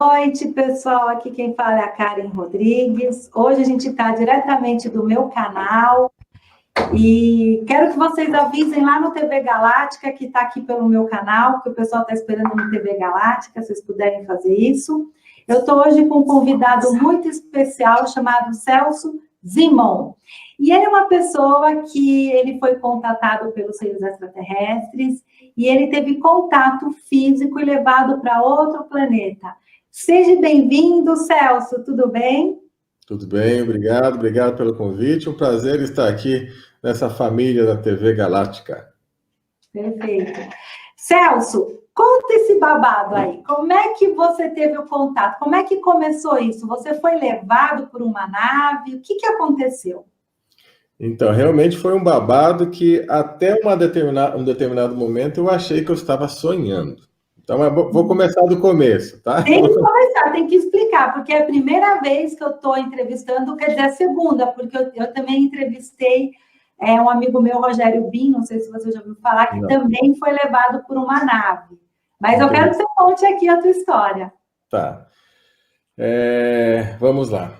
Noite, pessoal. Aqui quem fala é a Karen Rodrigues. Hoje a gente está diretamente do meu canal e quero que vocês avisem lá no TV Galáctica, que está aqui pelo meu canal, que o pessoal está esperando no TV Galáctica, se vocês puderem fazer isso. Eu estou hoje com um convidado muito especial chamado Celso Zimon. E ele é uma pessoa que ele foi contatado pelos seres extraterrestres e ele teve contato físico e levado para outro planeta. Seja bem-vindo, Celso, tudo bem? Tudo bem, obrigado pelo convite. Um prazer estar aqui nessa família da TV Galáctica. Perfeito. Celso, conta esse babado aí. Como é que você teve o contato? Como é que começou isso? Você foi levado por uma nave? O que aconteceu? Então, realmente foi um babado que até um determinado momento eu achei que eu estava sonhando. Então, eu vou começar do começo, tá? Tem que começar, tem que explicar, porque é a primeira vez que eu estou entrevistando, quer dizer, a segunda, porque eu também entrevistei um amigo meu, Rogério Bin, não sei se você já ouviu falar, que também foi levado por uma nave. Mas eu quero que você conte aqui a tua história. Tá. Vamos lá.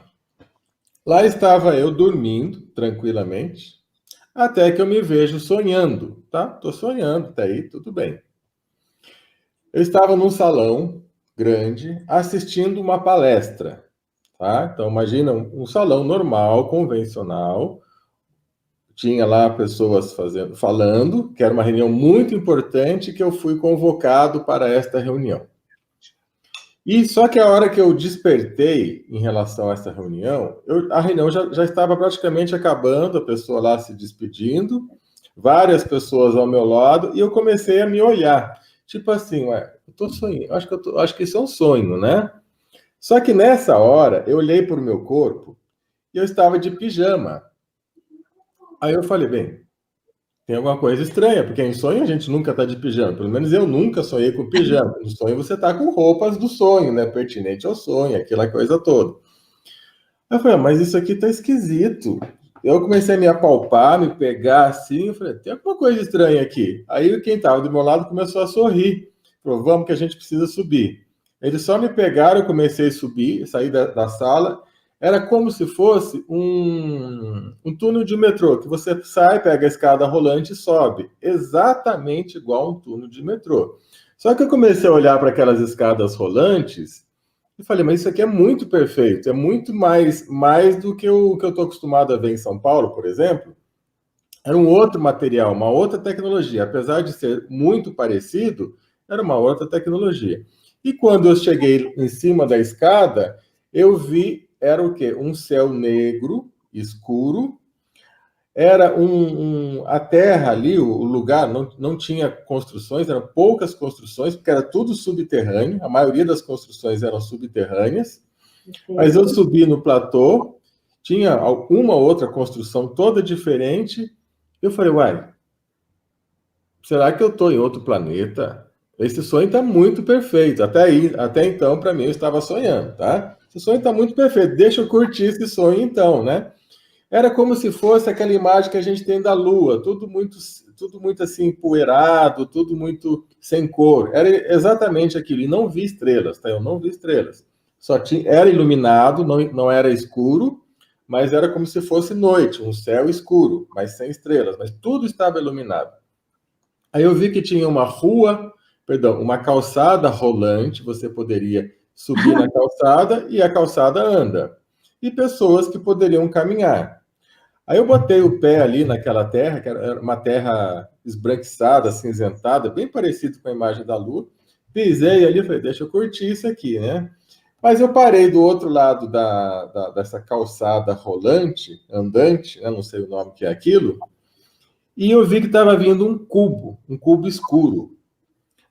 Lá estava eu dormindo tranquilamente, até que eu me vejo sonhando, tá? Tô sonhando, até aí tudo bem. Eu estava num salão grande assistindo uma palestra, tá? Então imagina um salão normal, convencional. Tinha lá pessoas falando, que era uma reunião muito importante, que eu fui convocado para esta reunião. E só que a hora que eu despertei em relação a essa reunião, a reunião já estava praticamente acabando, a pessoa lá se despedindo, várias pessoas ao meu lado, e eu comecei a me olhar. Tipo assim, ué, eu tô sonhando, acho que isso é um sonho, né? Só que nessa hora, eu olhei para o meu corpo e eu estava de pijama. Aí eu falei, bem, tem alguma coisa estranha, porque em sonho a gente nunca tá de pijama. Pelo menos eu nunca sonhei com pijama. No sonho você tá com roupas do sonho, né? Pertinente ao sonho, aquela coisa toda. Aí eu falei, mas isso aqui tá esquisito. Eu comecei a me apalpar, me pegar assim, eu falei, tem alguma coisa estranha aqui. Aí quem tava do meu lado começou a sorrir. Falou, vamos que a gente precisa subir. Eles só me pegaram, eu comecei a subir, saí da sala. Era como se fosse um túnel de metrô, que você sai, pega a escada rolante e sobe. Exatamente igual um túnel de metrô. Só que eu comecei a olhar para aquelas escadas rolantes e falei, mas isso aqui é muito perfeito, é muito mais do que o que eu estou acostumado a ver em São Paulo, por exemplo. Era um outro material, uma outra tecnologia. Apesar de ser muito parecido, era uma outra tecnologia. E quando eu cheguei em cima da escada, eu vi, era o quê? Um céu negro, escuro. Era a terra ali, o lugar, não tinha construções, eram poucas construções, porque era tudo subterrâneo, a maioria das construções eram subterrâneas. Mas eu subi no platô, tinha alguma outra construção toda diferente. Eu falei, uai, será que eu estou em outro planeta? Esse sonho está muito perfeito. Até então, para mim, eu estava sonhando, tá? Esse sonho está muito perfeito. Deixa eu curtir esse sonho então, né? Era como se fosse aquela imagem que a gente tem da Lua, tudo muito assim empoeirado, tudo muito sem cor. Era exatamente aquilo. E não vi estrelas, tá? Eu não vi estrelas. Era iluminado, não era escuro, mas era como se fosse noite, um céu escuro, mas sem estrelas. Mas tudo estava iluminado. Aí eu vi que tinha uma calçada rolante, você poderia subir na calçada e a calçada anda. E pessoas que poderiam caminhar. Aí eu botei o pé ali naquela terra, que era uma terra esbranquiçada, acinzentada, bem parecido com a imagem da Lua. Pisei ali e falei, deixa eu curtir isso aqui, né? Mas eu parei do outro lado dessa calçada rolante, andante, né? Não sei o nome que é aquilo, e eu vi que estava vindo um cubo escuro.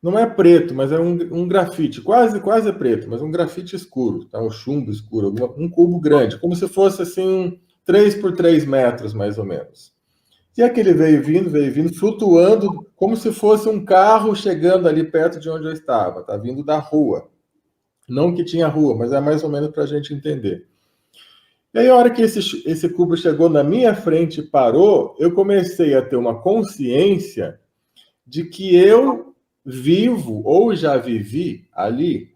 Não é preto, mas é um grafite, quase é preto, mas um grafite escuro, tá? Um chumbo escuro, um cubo grande, como se fosse assim 3 por 3 metros, mais ou menos. E aquele veio vindo, flutuando, como se fosse um carro chegando ali perto de onde eu estava, tá vindo da rua. Não que tinha rua, mas é mais ou menos para a gente entender. E aí, a hora que esse cubo chegou na minha frente e parou, eu comecei a ter uma consciência de que eu vivo ou já vivi ali,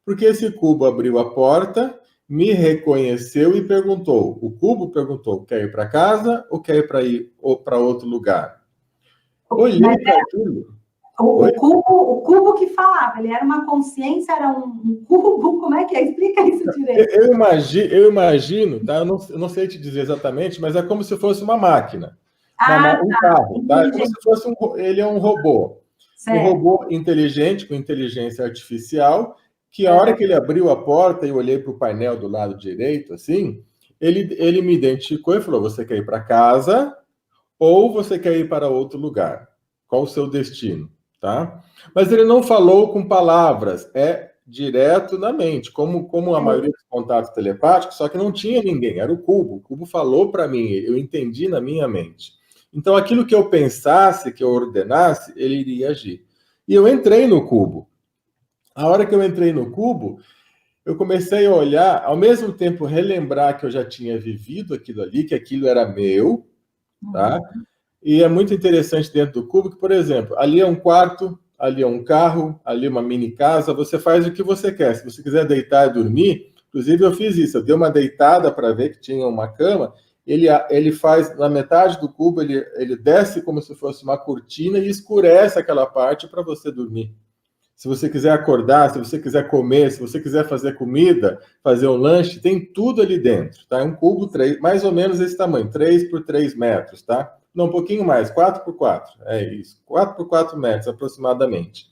Porque esse cubo abriu a porta, me reconheceu e perguntou. O cubo perguntou: quer ir para casa ou quer ir para outro lugar? Olhei para aquilo. O cubo que falava, ele era uma consciência, era um cubo, como é que é? Explica isso direito. Eu imagino, tá? Eu não sei te dizer exatamente, mas é como se fosse uma máquina. Um carro, tá? É como se fosse ele é um robô. Certo. Um robô inteligente, com inteligência artificial, que a hora que ele abriu a porta e eu olhei para o painel do lado direito, assim, ele me identificou e falou: você quer ir para casa ou você quer ir para outro lugar? Qual o seu destino? Tá? Mas ele não falou com palavras, é direto na mente, como a maioria dos contatos telepáticos, só que não tinha ninguém, era o cubo. O cubo falou para mim, eu entendi na minha mente. Então, aquilo que eu pensasse, que eu ordenasse, ele iria agir. E eu entrei no cubo. A hora que eu entrei no cubo, eu comecei a olhar, ao mesmo tempo relembrar que eu já tinha vivido aquilo ali, que aquilo era meu, tá? E é muito interessante dentro do cubo que, por exemplo, ali é um quarto, ali é um carro, ali é uma mini casa, você faz o que você quer. Se você quiser deitar e dormir, inclusive eu fiz isso, eu dei uma deitada para ver que tinha uma cama, ele faz, na metade do cubo, ele desce como se fosse uma cortina e escurece aquela parte para você dormir. Se você quiser acordar, se você quiser comer, se você quiser fazer comida, fazer um lanche, tem tudo ali dentro, tá? É um cubo mais ou menos esse tamanho, 3 por 3 metros, tá? Não, um pouquinho mais, 4 por 4, é isso, 4 por 4 metros aproximadamente.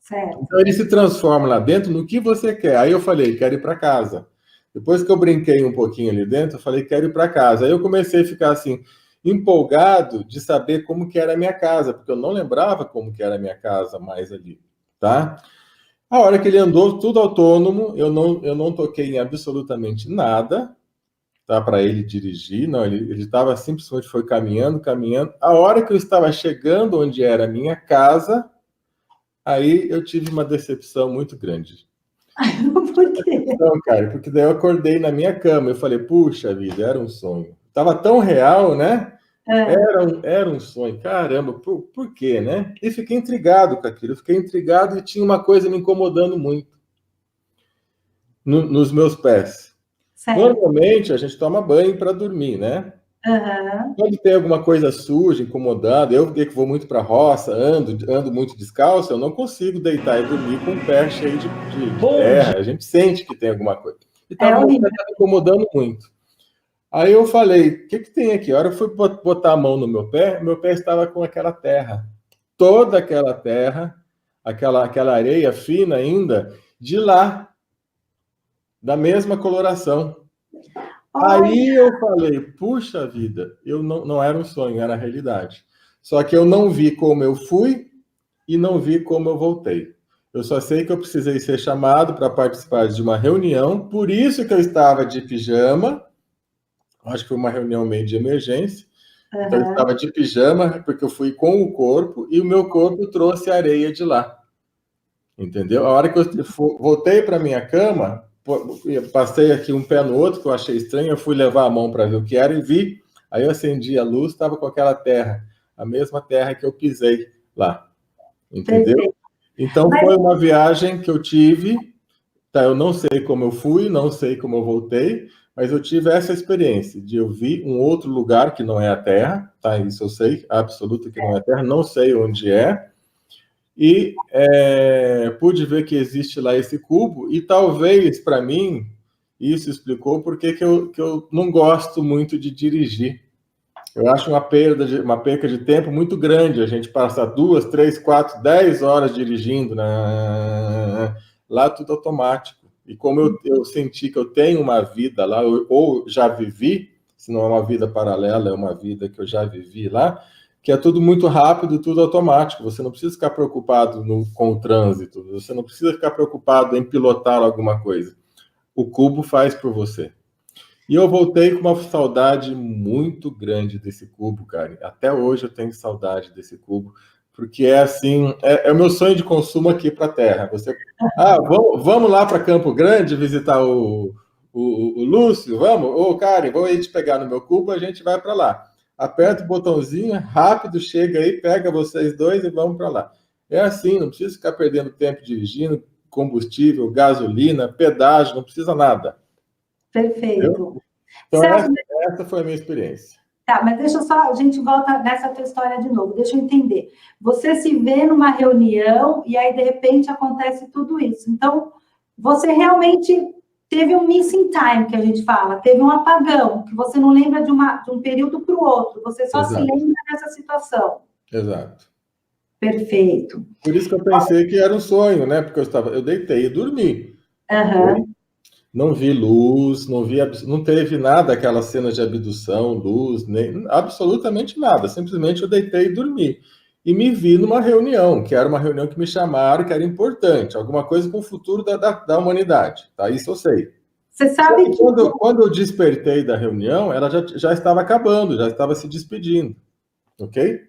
Certo. Então ele se transforma lá dentro no que você quer. Aí eu falei, quero ir para casa. Depois que eu brinquei um pouquinho ali dentro, eu falei, quero ir para casa. Aí eu comecei a ficar assim, empolgado de saber como que era a minha casa, porque eu não lembrava como que era a minha casa mais ali. Tá? A hora que ele andou, tudo autônomo, eu não toquei em absolutamente nada, tá? Para ele dirigir, não, ele estava simplesmente foi caminhando. A hora que eu estava chegando onde era a minha casa, aí eu tive uma decepção muito grande. Por quê? Não, cara, porque daí eu acordei na minha cama, eu falei, puxa vida, era um sonho. Tava tão real, né? Era um sonho, caramba, por quê, né? E fiquei intrigado com aquilo, fiquei intrigado e tinha uma coisa me incomodando muito nos meus pés. Certo. Normalmente a gente toma banho para dormir, né? Quando tem alguma coisa suja, incomodando, eu que vou muito para a roça, ando muito descalço, eu não consigo deitar e dormir com o pé cheio de terra, a gente sente que tem alguma coisa. E estava me incomodando muito. Aí eu falei, o que tem aqui? A hora que eu fui botar a mão no meu pé estava com aquela terra. Toda aquela terra, aquela areia fina ainda, de lá, da mesma coloração. Aí eu falei, puxa vida, eu não era um sonho, era a realidade. Só que eu não vi como eu fui e não vi como eu voltei. Eu só sei que eu precisei ser chamado para participar de uma reunião, por isso que eu estava de pijama. Acho que foi uma reunião meio de emergência. Então, eu estava de pijama, porque eu fui com o corpo, e o meu corpo trouxe areia de lá. Entendeu? A hora que eu voltei para minha cama, passei aqui um pé no outro, que eu achei estranho, eu fui levar a mão para ver o que era e vi. Aí eu acendi a luz, estava com aquela terra, a mesma terra que eu pisei lá. Entendeu? Então, foi uma viagem que eu tive. Tá, eu não sei como eu fui, não sei como eu voltei, mas eu tive essa experiência de eu vi um outro lugar que não é a Terra, tá? Isso eu sei, absoluto que não é a Terra, não sei onde é, e pude ver que existe lá esse cubo, e talvez, para mim, isso explicou porque que eu não gosto muito de dirigir. Eu acho uma perca de tempo muito grande, a gente passar 2, 3, 4, 10 horas dirigindo, lá tudo automático. E como eu senti que eu tenho uma vida lá, ou já vivi, se não é uma vida paralela, é uma vida que eu já vivi lá, que é tudo muito rápido, tudo automático. Você não precisa ficar preocupado com o trânsito, você não precisa ficar preocupado em pilotar alguma coisa. O cubo faz por você. E eu voltei com uma saudade muito grande desse cubo, cara. Até hoje eu tenho saudade desse cubo, porque é assim, é o meu sonho de consumo aqui para a Terra. Vamos lá para Campo Grande visitar o Lúcio, vamos? Ô, Karen, vou aí te pegar no meu cubo, a gente vai para lá. Aperta o botãozinho, rápido, chega aí, pega vocês dois e vamos para lá. É assim, não precisa ficar perdendo tempo dirigindo, combustível, gasolina, pedágio, não precisa nada. Perfeito. Entendeu? Então, essa foi a minha experiência. Tá, mas deixa eu só, a gente volta nessa tua história de novo, deixa eu entender. Você se vê numa reunião e aí, de repente, acontece tudo isso. Então, você realmente teve um missing time, que a gente fala, teve um apagão, que você não lembra de um período para o outro, você só se lembra dessa situação. Exato. Perfeito. Por isso que eu pensei que era um sonho, né? Porque eu deitei e dormi. Uhum. Não vi luz, não teve nada aquela cena de abdução, luz, nem absolutamente nada. Simplesmente eu deitei e dormi. E me vi numa reunião, que era uma reunião que me chamaram, que era importante, alguma coisa com o futuro da humanidade. Tá? Isso eu sei. Você sabe que... Quando eu despertei da reunião, ela já estava acabando, já estava se despedindo. Ok?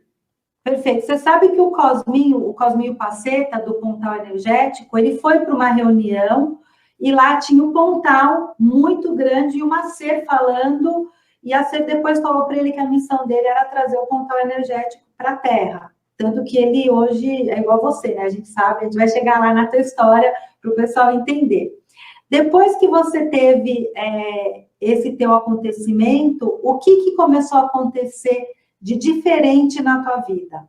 Perfeito. Você sabe que o Cosminho Paceta, do Pontal Energético, ele foi para uma reunião e lá tinha um pontal muito grande e uma ser falando, e a ser depois falou para ele que a missão dele era trazer o pontal energético para a Terra. Tanto que ele hoje é igual você, né? A gente sabe, a gente vai chegar lá na tua história para o pessoal entender. Depois que você teve esse teu acontecimento, o que começou a acontecer de diferente na tua vida?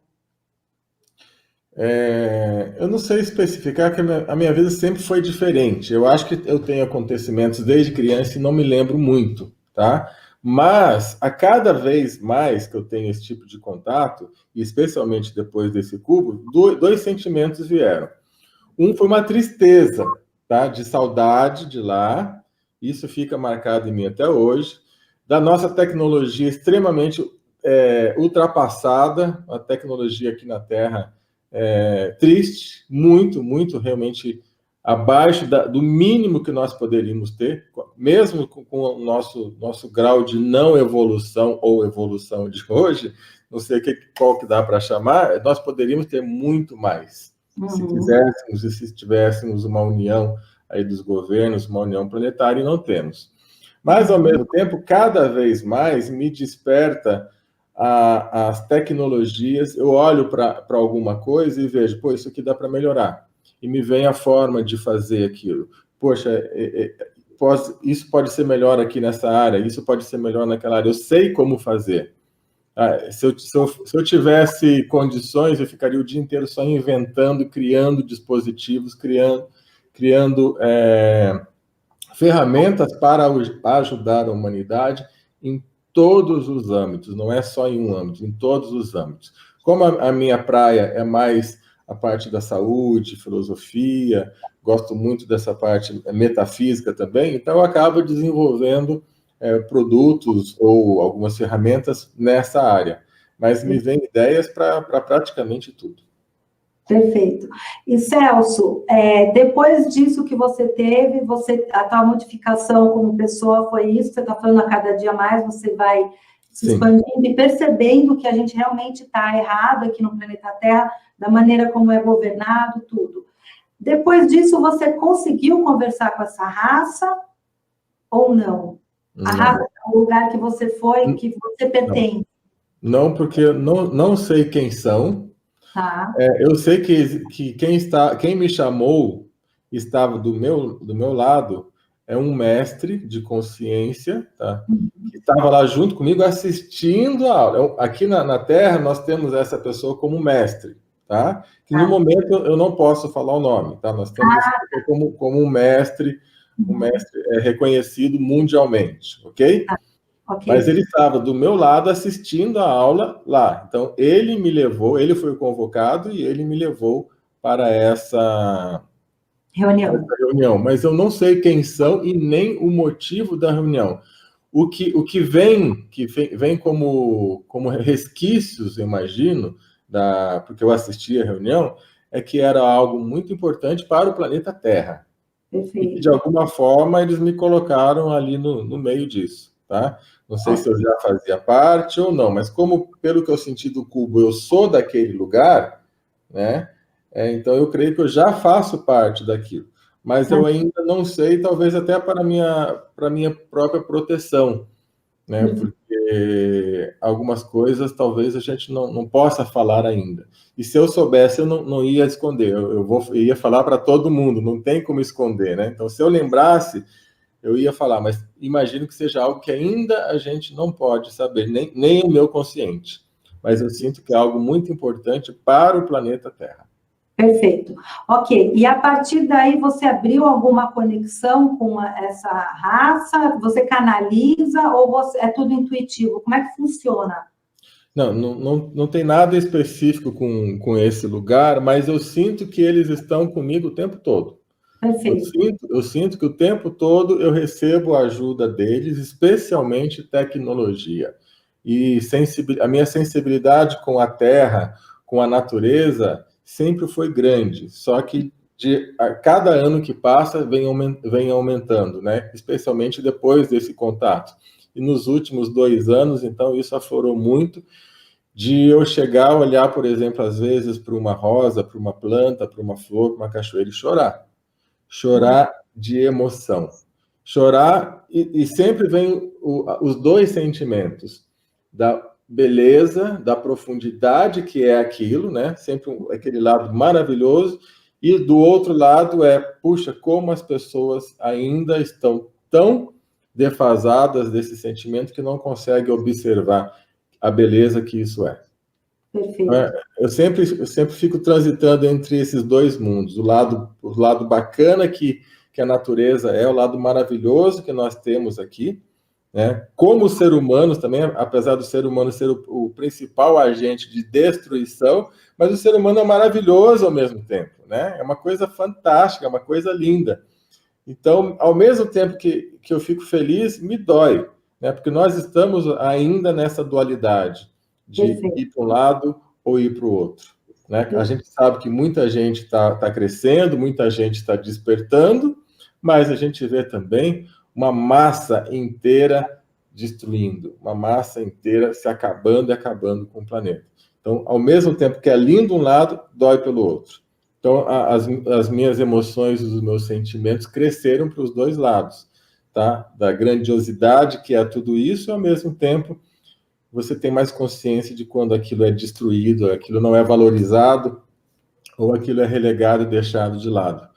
Eu não sei especificar, que a minha vida sempre foi diferente. Eu acho que eu tenho acontecimentos desde criança e não me lembro muito, tá? Mas, a cada vez mais que eu tenho esse tipo de contato, e especialmente depois desse cubo, dois sentimentos vieram. Um foi uma tristeza, tá? De saudade de lá, isso fica marcado em mim até hoje, da nossa tecnologia extremamente ultrapassada, a tecnologia aqui na Terra triste, muito, muito realmente abaixo do mínimo que nós poderíamos ter, mesmo com o nosso grau de não evolução ou evolução de hoje, não sei qual que dá para chamar, nós poderíamos ter muito mais. Se quiséssemos e se tivéssemos uma união aí dos governos, uma união planetária, e não temos. Mas, ao mesmo tempo, cada vez mais me desperta as tecnologias, eu olho para alguma coisa e vejo, pô, isso aqui dá para melhorar. E me vem a forma de fazer aquilo. Poxa, isso pode ser melhor aqui nessa área, isso pode ser melhor naquela área. Eu sei como fazer. Se eu tivesse condições, eu ficaria o dia inteiro só inventando, criando dispositivos, criando ferramentas para ajudar a humanidade em todos os âmbitos, não é só em um âmbito, em todos os âmbitos. Como a minha praia é mais a parte da saúde, filosofia, gosto muito dessa parte metafísica também, então eu acabo desenvolvendo produtos ou algumas ferramentas nessa área. Mas me vem ideias para praticamente tudo. Perfeito. E, Celso, depois disso que você teve, a tua modificação como pessoa foi isso, você está falando a cada dia mais, você vai se expandindo e percebendo que a gente realmente está errado aqui no planeta Terra, da maneira como é governado, tudo. Depois disso, você conseguiu conversar com essa raça ou não? A raça é o lugar que você foi, que você pertence? Não, porque eu não sei quem são. Tá. Eu sei que quem me chamou estava do meu lado, é um mestre de consciência, tá? Que estava lá junto comigo assistindo a aula. Aqui na Terra, nós temos essa pessoa como mestre, tá? Que no momento eu não posso falar o nome, tá? Nós temos essa pessoa como um mestre reconhecido mundialmente, ok? Okay. Mas ele estava do meu lado assistindo a aula lá. Então, ele foi o convocado e ele me levou para essa reunião. Mas eu não sei quem são e nem o motivo da reunião. O que vem como resquícios, eu imagino, porque eu assisti a reunião, é que era algo muito importante para o planeta Terra. Perfeito. E, de alguma forma, eles me colocaram ali no meio disso, tá? Não sei se eu já fazia parte ou não, mas pelo que eu senti do cubo, eu sou daquele lugar, né? Então, eu creio que eu já faço parte daquilo. Mas eu ainda não sei, talvez até para minha própria proteção. né? Porque algumas coisas talvez a gente não possa falar ainda. E se eu soubesse, eu não ia esconder, eu ia falar para todo mundo, não tem como esconder, né? Então, se eu lembrasse, eu ia falar, mas imagino que seja algo que ainda a gente não pode saber, nem o meu consciente. Mas eu sinto que é algo muito importante para o planeta Terra. Perfeito. Ok. E a partir daí você abriu alguma conexão com essa raça? Você canaliza ou é tudo intuitivo? Como é que funciona? Não tem nada específico com esse lugar, mas eu sinto que eles estão comigo o tempo todo. Perfeito. Eu sinto que o tempo todo eu recebo a ajuda deles, especialmente tecnologia. E a minha sensibilidade com a terra, com a natureza, sempre foi grande. Só que a cada ano que passa vem aumentando, né? Especialmente depois desse contato. E nos últimos 2 anos, então, isso aflorou muito, de eu chegar a olhar, por exemplo, às vezes para uma rosa, para uma planta, para uma flor, para uma cachoeira e chorar de emoção. Chorar, e sempre vem os dois sentimentos, da beleza, da profundidade que é aquilo, né? Sempre aquele lado maravilhoso, e do outro lado puxa, como as pessoas ainda estão tão defasadas desse sentimento que não conseguem observar a beleza que isso é. Perfeito. Eu sempre fico transitando entre esses dois mundos, o lado bacana que a natureza é, o lado maravilhoso que nós temos aqui, né? Como ser humanos também, apesar do ser humano ser o principal agente de destruição, mas o ser humano é maravilhoso ao mesmo tempo, né? É uma coisa fantástica, é uma coisa linda. Então, ao mesmo tempo que eu fico feliz, me dói, né? Porque nós estamos ainda nessa dualidade de Perfeito. ir para um lado ou ir para o outro, né? A gente sabe que muita gente está crescendo, muita gente está despertando, mas a gente vê também uma massa inteira destruindo, uma massa inteira se acabando e acabando com o planeta. Então, ao mesmo tempo que é lindo um lado, dói pelo outro. Então, as minhas emoções, os meus sentimentos cresceram para os dois lados, tá? Da grandiosidade que é tudo isso, e ao mesmo tempo você tem mais consciência de quando aquilo é destruído, aquilo não é valorizado, ou aquilo é relegado e deixado de lado.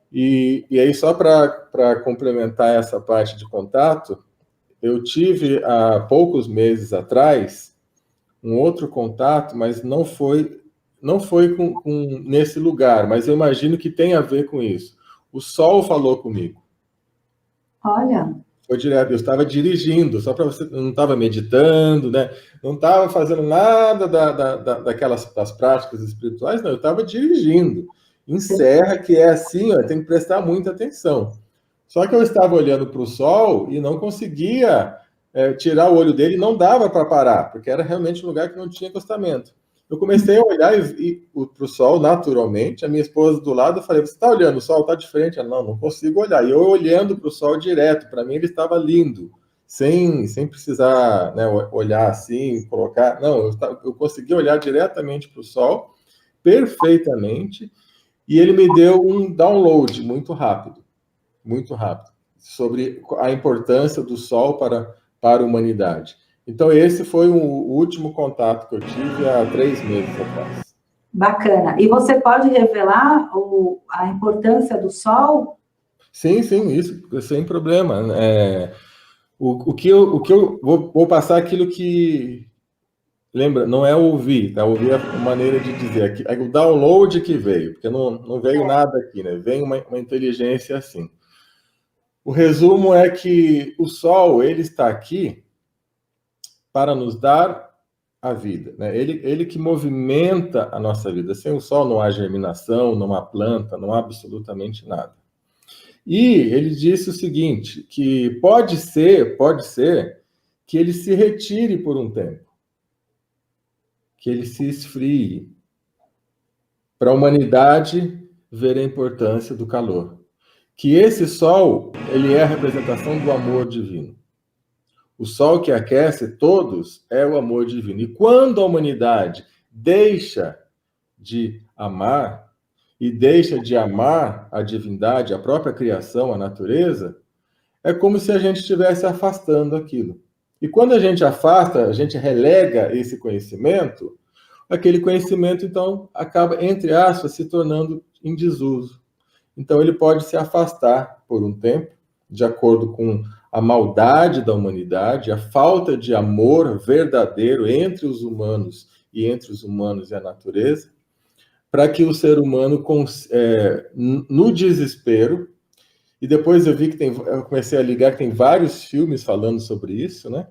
E aí, só para complementar essa parte de contato, eu tive, há poucos meses atrás, um outro contato, mas não foi nesse lugar, mas eu imagino que tem a ver com isso. O sol falou comigo. Olha. Foi direto, eu estava dirigindo, só para você, não estava meditando, né? Não estava fazendo nada das práticas espirituais, não, eu estava dirigindo. Em serra, que é assim, ó, tem que prestar muita atenção. Só que eu estava olhando para o sol e não conseguia tirar o olho dele, não dava para parar, porque era realmente um lugar que não tinha acostamento. Eu comecei a olhar para o sol naturalmente, a minha esposa do lado, eu falei, você está olhando o sol? Está diferente? Ela, não consigo olhar. E eu olhando para o sol direto, para mim ele estava lindo, sem precisar, né, olhar assim, colocar... Não, eu consegui olhar diretamente para o sol, perfeitamente, e ele me deu um download muito rápido, sobre a importância do sol para a humanidade. Então, esse foi o último contato que eu tive há 3 meses atrás. Bacana. E você pode revelar a importância do sol? Sim, isso sem problema. O que eu vou passar aquilo que... Lembra, não é ouvir, tá? Ouvir é a maneira de dizer. É o download que veio, porque não veio nada aqui, né? Vem uma inteligência assim. O resumo é que o Sol, ele está aqui para nos dar a vida, né? Ele que movimenta a nossa vida. Sem o Sol não há germinação, não há planta, não há absolutamente nada. E ele disse o seguinte, que pode ser que ele se retire por um tempo, que ele se esfrie, para a humanidade ver a importância do calor. Que esse Sol, ele é a representação do amor divino. O sol que aquece todos é o amor divino. E quando a humanidade deixa de amar, e deixa de amar a divindade, a própria criação, a natureza, é como se a gente estivesse afastando aquilo. E quando a gente afasta, a gente relega esse conhecimento, aquele conhecimento, então, acaba, entre aspas, se tornando em desuso. Então, ele pode se afastar por um tempo, de acordo com a maldade da humanidade, a falta de amor verdadeiro entre os humanos e entre os humanos e a natureza, para que o ser humano, no desespero, e depois eu vi que eu comecei a ligar que tem vários filmes falando sobre isso, né?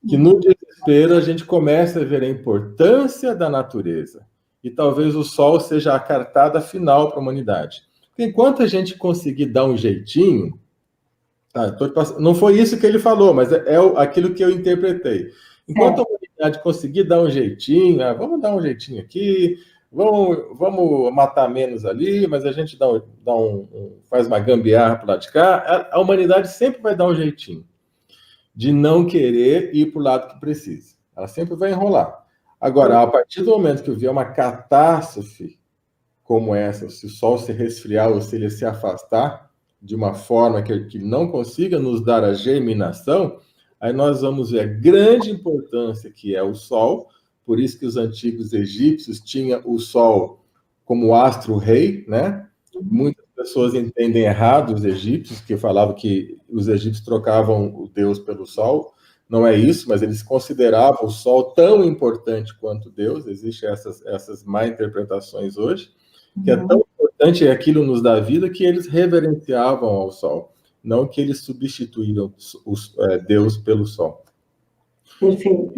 Que no desespero a gente começa a ver a importância da natureza. E talvez o sol seja a cartada final para a humanidade. Porque enquanto a gente conseguir dar um jeitinho, não foi isso que ele falou, mas é aquilo que eu interpretei. Enquanto a humanidade conseguir dar um jeitinho, vamos dar um jeitinho aqui, vamos matar menos ali, mas a gente faz uma gambiarra para lá de cá, a humanidade sempre vai dar um jeitinho de não querer ir para o lado que precisa. Ela sempre vai enrolar. Agora, a partir do momento que eu vier uma catástrofe como essa, se o sol se resfriar ou se ele se afastar de uma forma que não consiga nos dar a germinação, aí nós vamos ver a grande importância que é o sol. Por isso que os antigos egípcios tinham o sol como astro-rei, né? Muitas pessoas entendem errado os egípcios, que falavam que os egípcios trocavam o Deus pelo sol. Não é isso, mas eles consideravam o sol tão importante quanto Deus. Existem essas má interpretações hoje, que é tão importante, e aquilo nos dá vida, que eles reverenciavam ao sol, não que eles substituíram Deus pelo sol. Perfeito.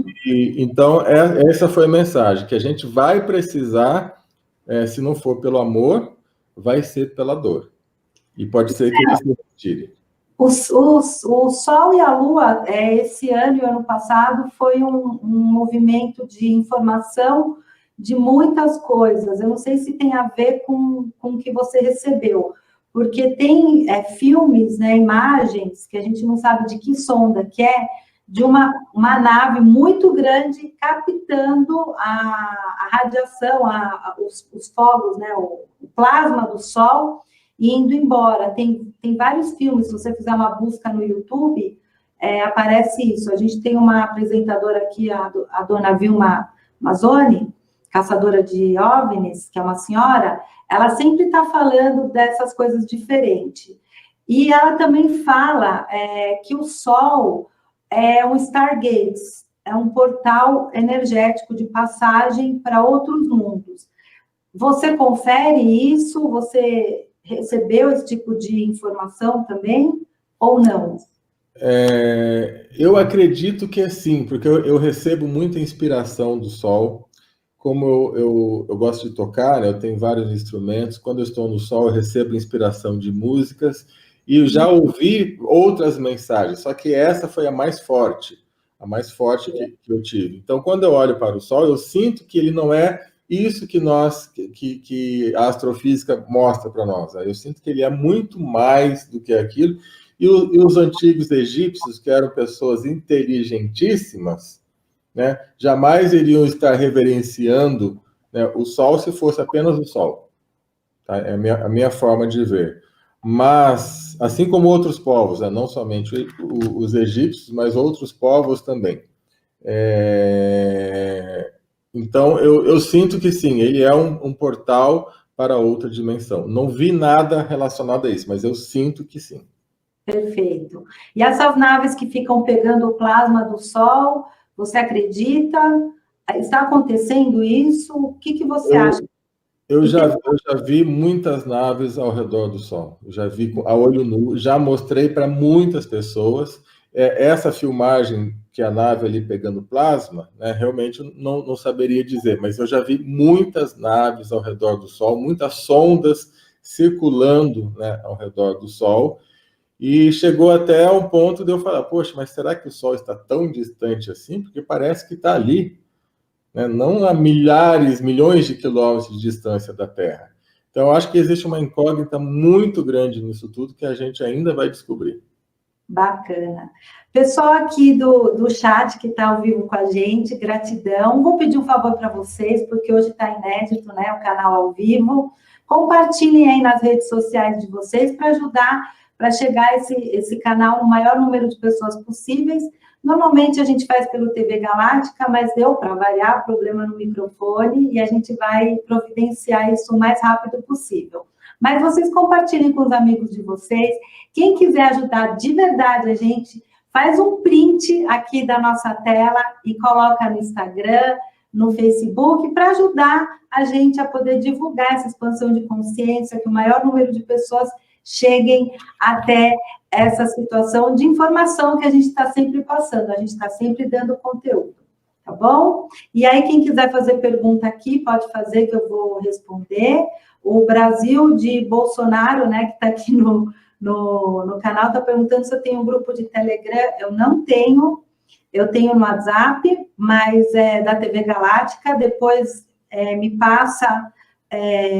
Então, essa foi a mensagem, que a gente vai precisar, se não for pelo amor, vai ser pela dor. E pode ser que eles se retirem. O Sol e a Lua, esse ano e ano passado, foi um movimento de informação de muitas coisas. Eu não sei se tem a ver com o que você recebeu, porque tem filmes, né, imagens, que a gente não sabe de que sonda que é, de uma nave muito grande captando a radiação, os fogos, né, o plasma do Sol, e indo embora. Tem vários filmes, se você fizer uma busca no YouTube, aparece isso. A gente tem uma apresentadora aqui, a dona Vilma Mazzoni, caçadora de OVNIs, que é uma senhora, ela sempre está falando dessas coisas diferentes. E ela também fala que o Sol é um Stargate, é um portal energético de passagem para outros mundos. Você confere isso? Você recebeu esse tipo de informação também, ou não? Eu acredito que é sim, porque eu recebo muita inspiração do sol. Como eu gosto de tocar, né, eu tenho vários instrumentos, quando eu estou no sol eu recebo inspiração de músicas, e eu já ouvi outras mensagens, só que essa foi a mais forte que eu tive. Então, quando eu olho para o sol, eu sinto que ele não é isso que a astrofísica mostra para nós. Eu sinto que ele é muito mais do que aquilo. E os antigos egípcios, que eram pessoas inteligentíssimas, né, jamais iriam estar reverenciando, né, o sol se fosse apenas o sol. Tá? É a minha forma de ver. Mas, assim como outros povos, né, não somente os egípcios, mas outros povos também. Então, eu sinto que sim, ele é um portal para outra dimensão. Não vi nada relacionado a isso, mas eu sinto que sim. Perfeito. E essas naves que ficam pegando o plasma do Sol, você acredita? Está acontecendo isso? O que você acha? Eu já vi muitas naves ao redor do Sol. Eu já vi a olho nu, já mostrei para muitas pessoas. Essa filmagem que a nave ali pegando plasma, né, realmente não saberia dizer, mas eu já vi muitas naves ao redor do Sol, muitas sondas circulando, né, ao redor do Sol, e chegou até um ponto de eu falar, poxa, mas será que o Sol está tão distante assim? Porque parece que está ali, né, não a milhões de quilômetros de distância da Terra. Então, eu acho que existe uma incógnita muito grande nisso tudo que a gente ainda vai descobrir. Bacana. Pessoal aqui do chat que está ao vivo com a gente, gratidão. Vou pedir um favor para vocês, porque hoje está inédito, né, o canal ao vivo. Compartilhem aí nas redes sociais de vocês para ajudar, para chegar esse canal no maior número de pessoas possíveis, Normalmente a gente faz pelo TV Galáctica, mas deu para variar, problema no microfone, e a gente vai providenciar isso o mais rápido possível. Mas vocês compartilhem com os amigos de vocês. Quem quiser ajudar de verdade a gente, faz um print aqui da nossa tela e coloca no Instagram, no Facebook, para ajudar a gente a poder divulgar essa expansão de consciência, que o maior número de pessoas cheguem até essa situação de informação que a gente está sempre passando, a gente está sempre dando conteúdo, tá bom? E aí, quem quiser fazer pergunta aqui, pode fazer que eu vou responder. O Brasil de Bolsonaro, né, que está aqui no canal, está perguntando se eu tenho um grupo de Telegram. Eu não tenho, eu tenho no WhatsApp, mas é da TV Galáctica. Depois me passa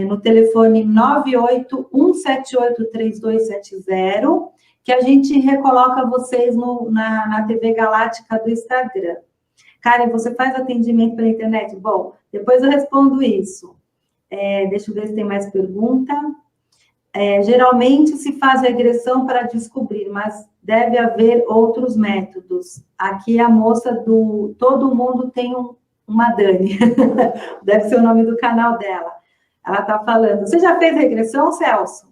no telefone 981783270, que a gente recoloca vocês na TV Galáctica do Instagram. Karen, você faz atendimento pela internet? Bom, depois eu respondo isso. Deixa eu ver se tem mais pergunta. Geralmente se faz regressão para descobrir, mas deve haver outros métodos. Aqui a moça do Todo Mundo Tem uma Dani. Deve ser o nome do canal dela. Ela está falando. Você já fez regressão, Celso?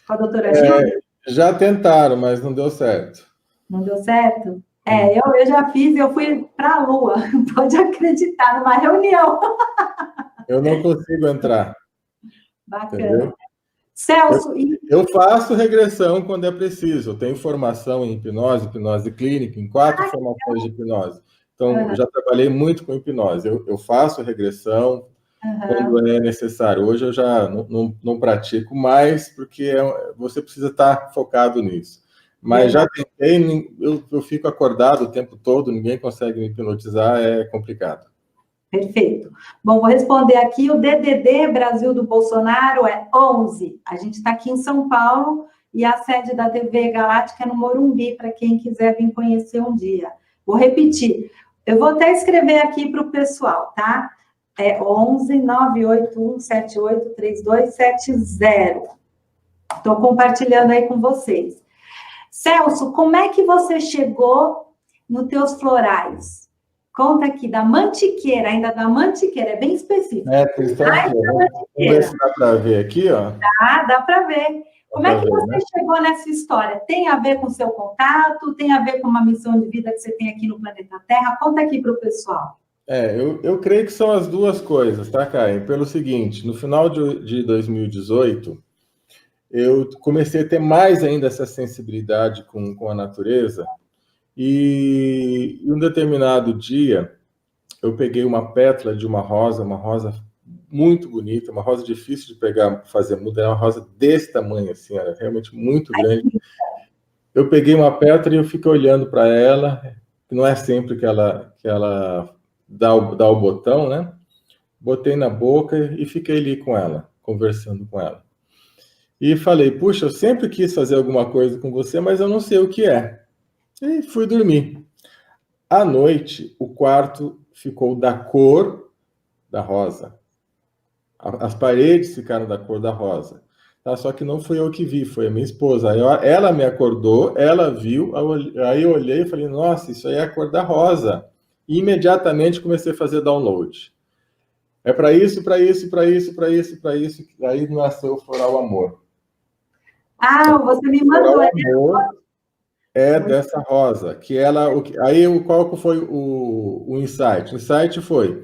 Com a doutora Gil? Já tentaram, mas não deu certo. Não deu certo? Eu já fiz, eu fui para a Lua. Pode acreditar, numa reunião. Eu não consigo entrar. Bacana. Entendeu? Celso... Eu faço regressão quando é preciso. Eu tenho formação em hipnose clínica, em 4 formações de hipnose. Então, eu já trabalhei muito com hipnose. Eu faço regressão quando é necessário. Hoje eu já não pratico mais, porque você precisa estar focado nisso. Mas já tentei, eu fico acordado o tempo todo, ninguém consegue me hipnotizar, é complicado. Perfeito. Bom, vou responder aqui. O DDD Brasil do Bolsonaro é 11. A gente está aqui em São Paulo e a sede da TV Galáctica é no Morumbi, para quem quiser vir conhecer um dia. Vou repetir. Eu vou até escrever aqui para o pessoal, tá? É 11 981 78 3270. Estou compartilhando aí com vocês. Celso, como é que você chegou nos teus florais? Conta aqui, da Mantiqueira, ainda da Mantiqueira, é bem específico. Cristão, vamos ver se dá para ver aqui, ó. Dá para ver. Como é que você chegou nessa história? Tem a ver com o seu contato? Tem a ver com uma missão de vida que você tem aqui no planeta Terra? Conta aqui para o pessoal. Eu creio que são as duas coisas, tá, Caio? Pelo seguinte, no final de 2018, eu comecei a ter mais ainda essa sensibilidade com a natureza, e em um determinado dia, eu peguei uma pétala de uma rosa muito bonita, uma rosa difícil de pegar, fazer muda, é uma rosa desse tamanho, assim, era realmente muito grande. Eu peguei uma pétala e eu fiquei olhando para ela, não é sempre que ela dá o botão, né? Botei na boca e fiquei ali com ela, conversando com ela. E falei, puxa, eu sempre quis fazer alguma coisa com você, mas eu não sei o que é. E fui dormir. À noite, o quarto ficou da cor da rosa. As paredes ficaram da cor da rosa. Tá? Só que não fui eu que vi, foi a minha esposa. Ela me acordou, ela viu, aí eu olhei e falei, nossa, isso aí é a cor da rosa. E imediatamente comecei a fazer download. É para isso, para isso, para isso, para isso, para isso. Aí nasceu o Floral Amor. Você me mandou. Dessa rosa, que ela... Aí qual foi o insight? O insight foi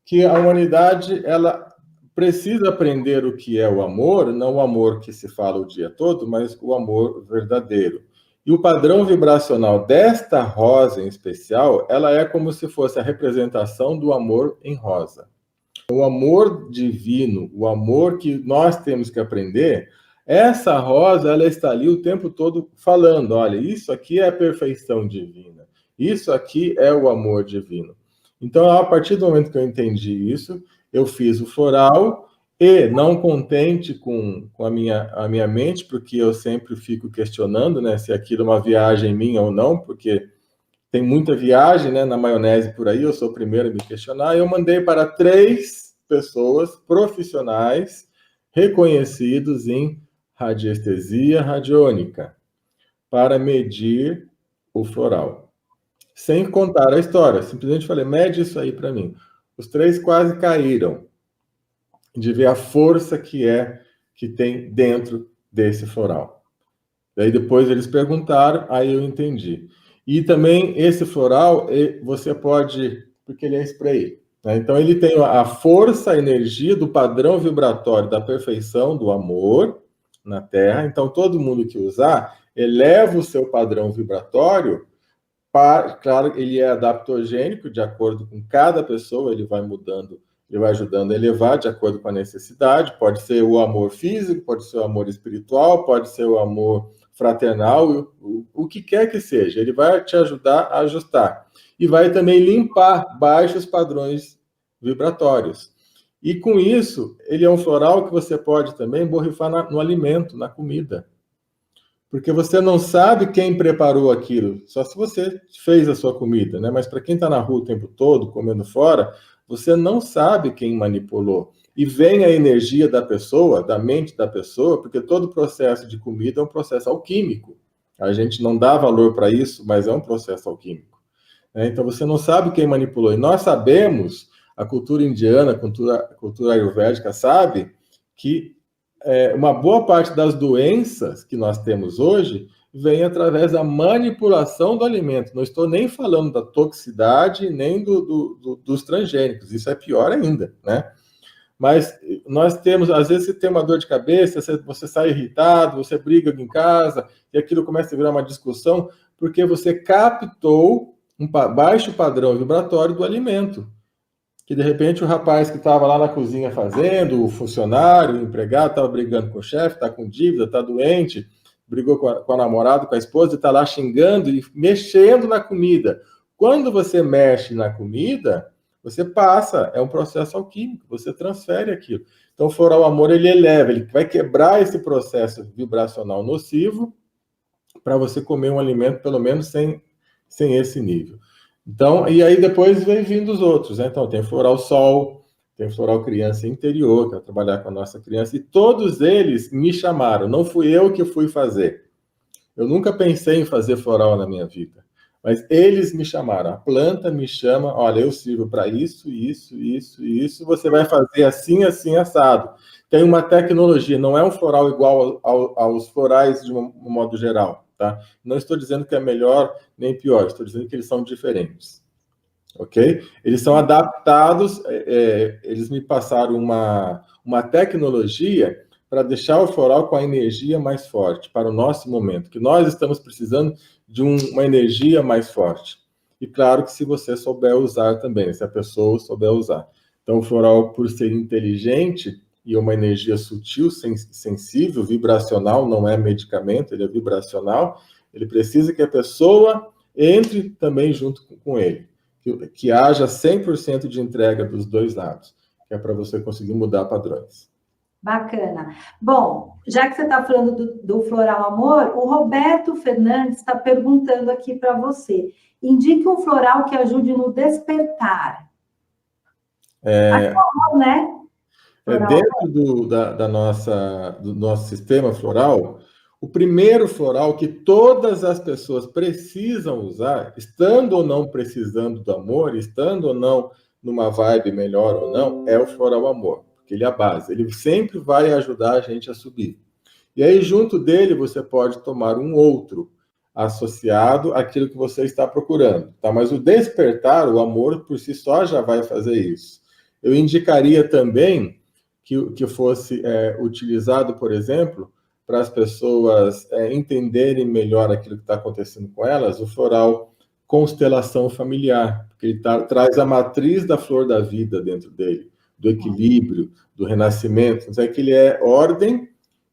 que a humanidade, ela precisa aprender o que é o amor, não o amor que se fala o dia todo, mas o amor verdadeiro. E o padrão vibracional desta rosa em especial, ela é como se fosse a representação do amor em rosa. O amor divino, o amor que nós temos que aprender, essa rosa, ela está ali o tempo todo falando, olha, isso aqui é a perfeição divina, isso aqui é o amor divino. Então, a partir do momento que eu entendi isso, eu fiz o floral e, não contente com a minha mente, porque eu sempre fico questionando, né, se aquilo é uma viagem minha ou não, porque tem muita viagem, né, na maionese por aí, eu sou o primeiro a me questionar, eu mandei para 3 pessoas profissionais reconhecidos em radiestesia radiônica para medir o floral. sem contar a história. Simplesmente falei, mede isso aí para mim. Os 3 quase caíram de ver a força que tem dentro desse floral. Daí depois eles perguntaram, aí eu entendi. E também esse floral, você pode, porque ele é spray, né? Então ele tem a força, a energia do padrão vibratório da perfeição, do amor na Terra. Então todo mundo que usar, eleva o seu padrão vibratório. Claro, ele é adaptogênico, de acordo com cada pessoa, ele vai mudando, ele vai ajudando a elevar de acordo com a necessidade. Pode ser o amor físico, pode ser o amor espiritual, pode ser o amor fraternal, o que quer que seja. Ele vai te ajudar a ajustar. E vai também limpar baixos padrões vibratórios. E com isso, ele é um floral que você pode também borrifar no alimento, na comida. Porque você não sabe quem preparou aquilo, só se você fez a sua comida, né? Mas para quem está na rua o tempo todo, comendo fora, você não sabe quem manipulou. E vem a energia da pessoa, da mente da pessoa, porque todo processo de comida é um processo alquímico. A gente não dá valor para isso, mas é um processo alquímico. Então você não sabe quem manipulou. E nós sabemos, a cultura indiana, a cultura ayurvédica sabe que uma boa parte das doenças que nós temos hoje vem através da manipulação do alimento. Não estou nem falando da toxicidade, nem dos transgênicos. Isso é pior ainda, né? Mas nós temos, às vezes, você tem uma dor de cabeça, você sai irritado, você briga em casa, e aquilo começa a virar uma discussão, porque você captou um baixo padrão vibratório do alimento. Que de repente o rapaz que estava lá na cozinha fazendo, o funcionário, o empregado, estava brigando com o chefe, está com dívida, está doente, brigou com a namorada, com a esposa, e está lá xingando e mexendo na comida. Quando você mexe na comida, você passa, é um processo alquímico, você transfere aquilo. Então o floral amor, ele eleva, ele vai quebrar esse processo vibracional nocivo para você comer um alimento, pelo menos, sem esse nível. Então, e aí depois vem vindo os outros, né? Então tem floral sol, tem floral criança interior, que é trabalhar com a nossa criança, e todos eles me chamaram, não fui eu que fui fazer. Eu nunca pensei em fazer floral na minha vida, mas eles me chamaram, a planta me chama, olha, eu sirvo para isso, você vai fazer assim, assim, assado. Tem uma tecnologia, não é um floral igual aos florais de um modo geral. Tá? Não estou dizendo que é melhor nem pior, estou dizendo que eles são diferentes, ok? Eles são adaptados, eles me passaram uma tecnologia para deixar o floral com a energia mais forte para o nosso momento, que nós estamos precisando de uma energia mais forte. E claro que se você souber usar também, se a pessoa souber usar. Então o floral, por ser inteligente, e uma energia sutil, sensível, vibracional, não é medicamento, ele é vibracional, ele precisa que a pessoa entre também junto com ele, que haja 100% de entrega dos dois lados, que é para você conseguir mudar padrões. Bacana. Bom, já que você está falando do floral amor, o Roberto Fernandes está perguntando aqui para você, indique um floral que ajude no despertar. Amor, né? Dentro do nosso sistema floral, o primeiro floral que todas as pessoas precisam usar, estando ou não precisando do amor, estando ou não numa vibe melhor ou não, é o floral amor, porque ele é a base, ele sempre vai ajudar a gente a subir. E aí, junto dele, você pode tomar um outro, associado àquilo que você está procurando, tá? Mas o despertar, o amor, por si só, já vai fazer isso. Eu indicaria também que fosse utilizado, por exemplo, para as pessoas entenderem melhor aquilo que está acontecendo com elas, o floral constelação familiar, porque ele traz a matriz da flor da vida dentro dele, do equilíbrio, do renascimento. Então, é que ele é ordem,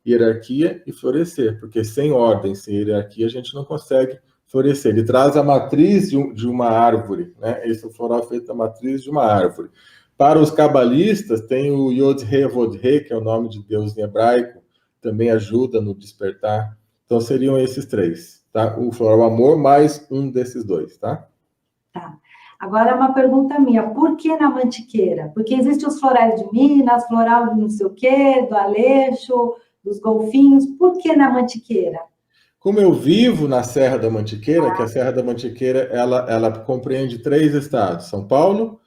hierarquia e florescer, porque sem ordem, sem hierarquia, a gente não consegue florescer. Ele traz a matriz de uma árvore, né? Esse é o floral feito da matriz de uma árvore. Para os cabalistas, tem o Yod-He Vod-He, que é o nome de Deus em hebraico, também ajuda no despertar. Então, seriam esses 3, tá? O floral amor mais um desses 2, tá? Tá. Agora, uma pergunta minha. Por que na mantiqueira? Porque existem os florais de Minas, floral de não sei o quê, do Aleixo, dos golfinhos. Por que na mantiqueira? Como eu vivo na Serra da Mantiqueira, que a Serra da Mantiqueira ela compreende 3 estados: São Paulo,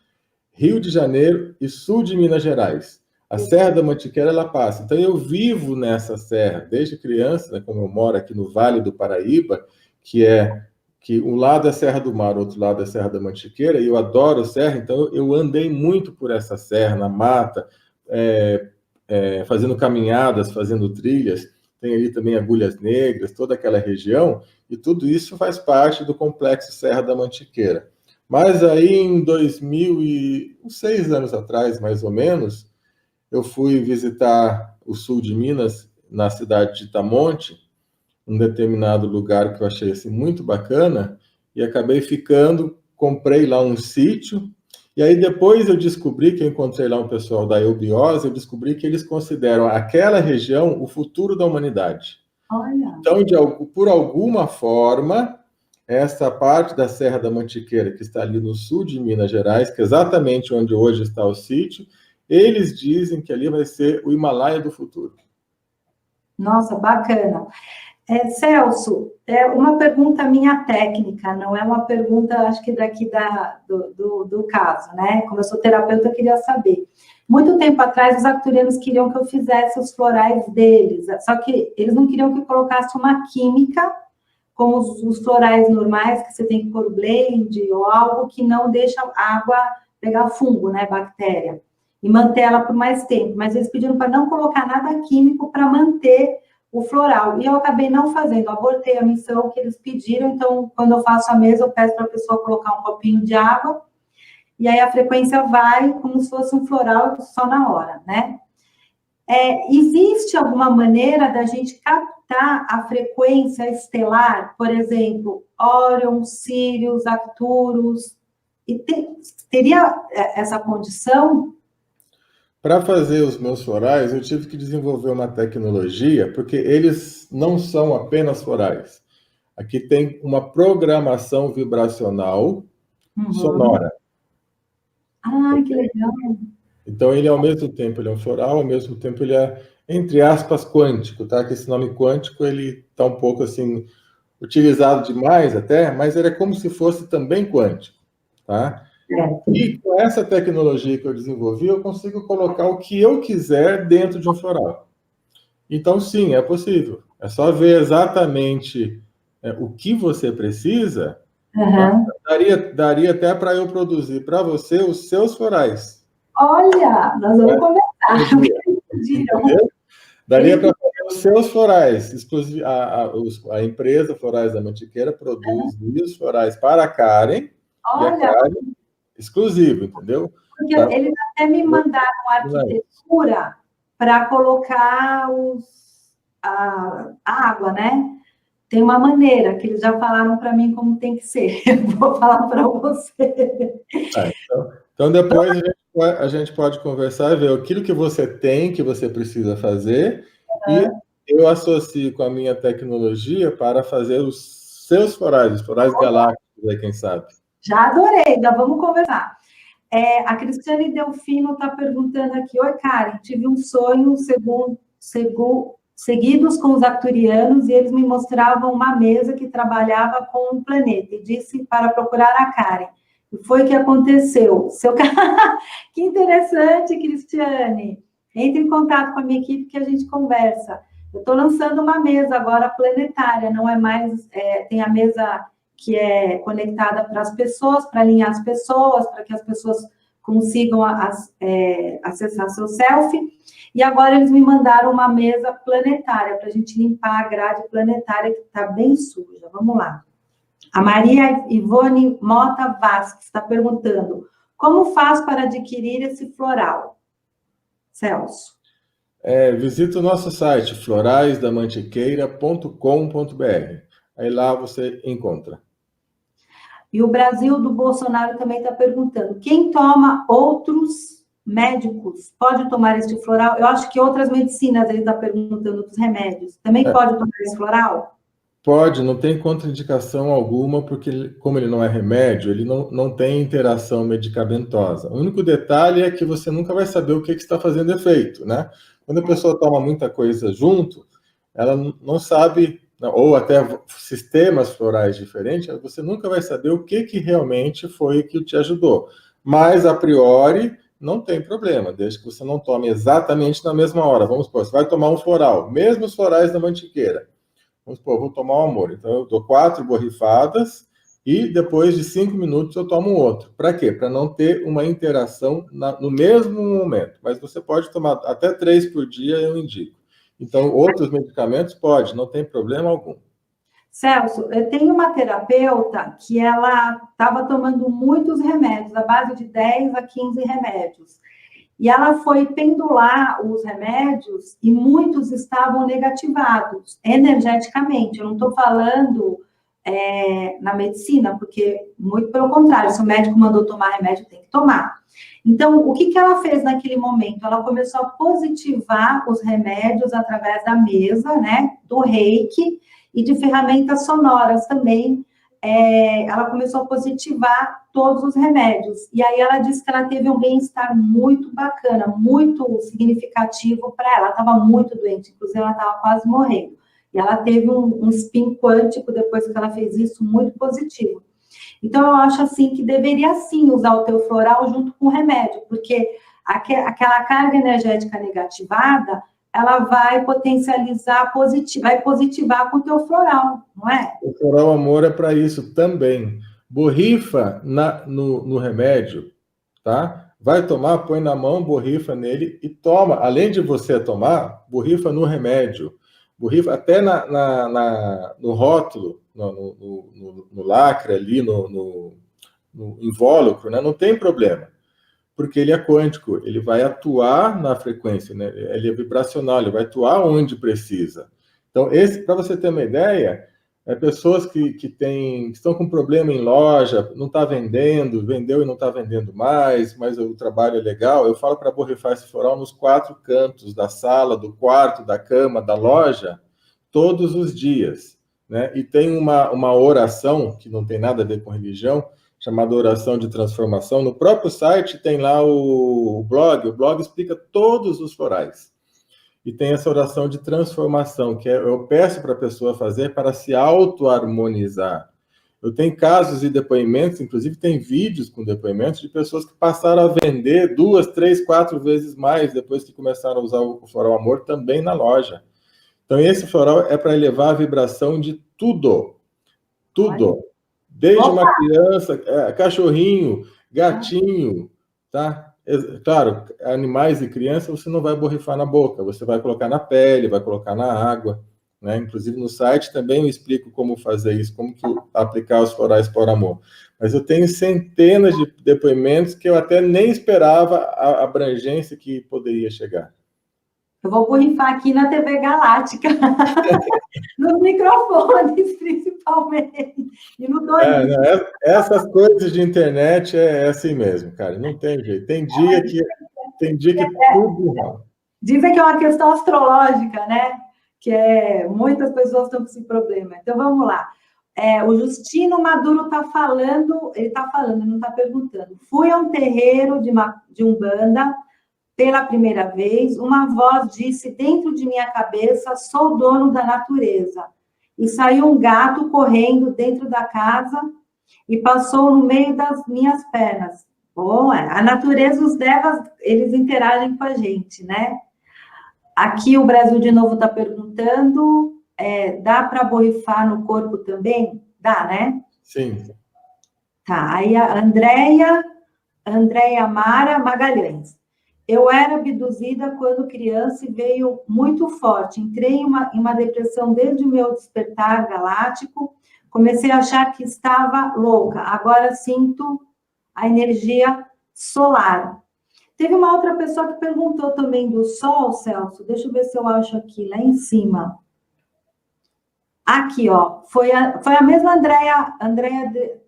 Rio de Janeiro e sul de Minas Gerais. A Serra da Mantiqueira ela passa. Então eu vivo nessa serra desde criança, né, como eu moro aqui no Vale do Paraíba, que um lado é Serra do Mar, o outro lado é Serra da Mantiqueira, e eu adoro serra, então eu andei muito por essa serra, na mata, fazendo caminhadas, fazendo trilhas. Tem ali também Agulhas Negras, toda aquela região, e tudo isso faz parte do complexo Serra da Mantiqueira. Mas aí em 6 anos atrás, mais ou menos, eu fui visitar o sul de Minas, na cidade de Itamonte, um determinado lugar que eu achei assim, muito bacana, e acabei ficando, comprei lá um sítio, e aí depois eu descobri que eu encontrei lá um pessoal da Eubiose, eu descobri que eles consideram aquela região o futuro da humanidade. Olha. Então, por alguma forma, essa parte da Serra da Mantiqueira, que está ali no sul de Minas Gerais, que é exatamente onde hoje está o sítio, eles dizem que ali vai ser o Himalaia do futuro. Nossa, bacana. Celso, uma pergunta minha técnica, não é uma pergunta, acho que daqui do caso, né? Como eu sou terapeuta, eu queria saber. Muito tempo atrás, os arcturianos queriam que eu fizesse os florais deles, só que eles não queriam que eu colocasse uma química, como os florais normais, que você tem que pôr blend, ou algo que não deixa a água pegar fungo, né, bactéria, e manter ela por mais tempo. Mas eles pediram para não colocar nada químico para manter o floral, e eu acabei não fazendo, abortei a missão que eles pediram. Então, quando eu faço a mesa, eu peço para a pessoa colocar um copinho de água, e aí a frequência vai como se fosse um floral só na hora, né? Existe alguma maneira da gente captar a frequência estelar, por exemplo, Órion, Sirius, Arcturus, e teria essa condição? Para fazer os meus florais, eu tive que desenvolver uma tecnologia, porque eles não são apenas florais. Aqui tem uma programação vibracional sonora. Ah, que legal. Então, ele, ao mesmo tempo, ele é um floral, ao mesmo tempo, ele é, entre aspas, quântico, tá? Que esse nome quântico, ele está um pouco, assim, utilizado demais até, mas ele é como se fosse também quântico, tá? E com essa tecnologia que eu desenvolvi, eu consigo colocar o que eu quiser dentro de um floral. Então, sim, é possível. É só ver exatamente o que você precisa. Uhum. Tá? Daria até para eu produzir para você os seus florais. Olha, nós vamos conversar. Entendeu? Daria para fazer os seus florais. A empresa Florais da Mantiqueira produz os florais para a Karen. Olha. E a Karen exclusivo, entendeu? Porque eles até me mandaram arquitetura para colocar a água, né? Tem uma maneira que eles já falaram para mim como tem que ser. Eu vou falar para você. Então depois a gente pode conversar e ver aquilo que você tem, que você precisa fazer, e eu associo com a minha tecnologia para fazer os seus florais, os florais galácticos, aí, quem sabe. Já adorei, já vamos conversar. A Cristiane Delfino está perguntando aqui: oi, Karen, tive um sonho seguidos com os arcturianos, e eles me mostravam uma mesa que trabalhava com um planeta, e disse para procurar a Karen. E foi o que aconteceu. Que interessante, Cristiane. Entre em contato com a minha equipe que a gente conversa. Eu estou lançando uma mesa agora planetária, não é mais... tem a mesa que é conectada para as pessoas, para alinhar as pessoas, para que as pessoas consigam acessar seu selfie. E agora eles me mandaram uma mesa planetária para a gente limpar a grade planetária que está bem suja. Vamos lá. A Maria Ivone Mota Vasques está perguntando: como faz para adquirir esse floral? Celso. Visita o nosso site, floraisdamantiqueira.com.br. Aí lá você encontra. E o Brasil do Bolsonaro também está perguntando: quem toma outros médicos pode tomar este floral? Eu acho que outras medicinas, ele está perguntando, dos remédios. Também pode tomar esse floral? Pode, não tem contraindicação alguma, porque como ele não é remédio, ele não tem interação medicamentosa. O único detalhe é que você nunca vai saber o que está fazendo efeito, né? Quando a pessoa toma muita coisa junto, ela não sabe ou até sistemas florais diferentes, você nunca vai saber o que realmente foi que te ajudou. Mas, a priori, não tem problema, desde que você não tome exatamente na mesma hora. Vamos supor, você vai tomar um floral, mesmo os florais da mantiqueira. Vamos supor, vou tomar um amor. Então, eu dou 4 borrifadas e depois de 5 minutos eu tomo outro. Para quê? Para não ter uma interação no mesmo momento. Mas você pode tomar até 3 por dia, eu indico. Então, outros medicamentos pode, não tem problema algum. Celso, eu tenho uma terapeuta que ela estava tomando muitos remédios, à base de 10 a 15 remédios. E ela foi pendular os remédios e muitos estavam negativados energeticamente. Eu não estou falando na medicina, porque, muito pelo contrário, se o médico mandou tomar remédio, tem que tomar. Então, o que ela fez naquele momento? Ela começou a positivar os remédios através da mesa, né, do reiki e de ferramentas sonoras também. Ela começou a positivar todos os remédios. E aí ela disse que ela teve um bem-estar muito bacana, muito significativo para ela. Ela estava muito doente, inclusive ela estava quase morrendo. E ela teve um spin quântico, depois que ela fez isso, muito positivo. Então, eu acho assim que deveria sim usar o teu floral junto com o remédio, porque aquela carga energética negativada, ela vai potencializar, vai positivar com o teu floral, não é? O floral amor é para isso também. Borrifa no remédio, tá? Vai tomar, põe na mão, borrifa nele e toma. Além de você tomar, borrifa no remédio. Borrifa até no rótulo, no lacre ali, no invólucro, né? Não tem problema, porque ele é quântico, ele vai atuar na frequência, né? Ele é vibracional, ele vai atuar onde precisa. Então, para você ter uma ideia, pessoas que estão com problema em loja, não está vendendo, vendeu e não está vendendo mais, mas o trabalho é legal, eu falo para borrifar esse floral nos 4 cantos da sala, do quarto, da cama, da loja, todos os dias, né? E tem uma oração, que não tem nada a ver com religião, chamada Oração de Transformação. No próprio site tem lá o blog explica todos os florais. E tem essa oração de transformação, que eu peço para a pessoa fazer para se auto-harmonizar. Eu tenho casos e depoimentos, inclusive tem vídeos com depoimentos de pessoas que passaram a vender 2, 3, 4 vezes mais depois que começaram a usar o floral amor também na loja. Então, esse floral é para elevar a vibração de tudo. Tudo. Desde uma criança, cachorrinho, gatinho, tá? Claro, animais e crianças você não vai borrifar na boca, você vai colocar na pele, vai colocar na água, né? Inclusive no site também eu explico como fazer isso, como que aplicar os florais por amor. Mas eu tenho centenas de depoimentos que eu até nem esperava a abrangência que poderia chegar. Eu vou borrifar aqui na TV Galáctica, nos microfones, principalmente, e no dois. Essas coisas de internet é assim mesmo, cara, não tem jeito. Tem dia que tudo errado. Dizem que é uma questão astrológica, né? Muitas pessoas estão com esse problema. Então, vamos lá. O Justino Maduro está falando, não está perguntando. Fui a um terreiro de Umbanda pela primeira vez, uma voz disse dentro de minha cabeça, sou dono da natureza. E saiu um gato correndo dentro da casa e passou no meio das minhas pernas. Bom, a natureza, os devas, eles interagem com a gente, né? Aqui o Brasil de novo está perguntando, dá para borrifar no corpo também? Dá, né? Sim. Tá, aí a Andréia Mara Magalhães. Eu era abduzida quando criança e veio muito forte. Entrei em uma depressão desde o meu despertar galáctico. Comecei a achar que estava louca. Agora sinto a energia solar. Teve uma outra pessoa que perguntou também do Sol, Celso. Deixa eu ver se eu acho aqui, lá em cima. Aqui, ó. Foi a mesma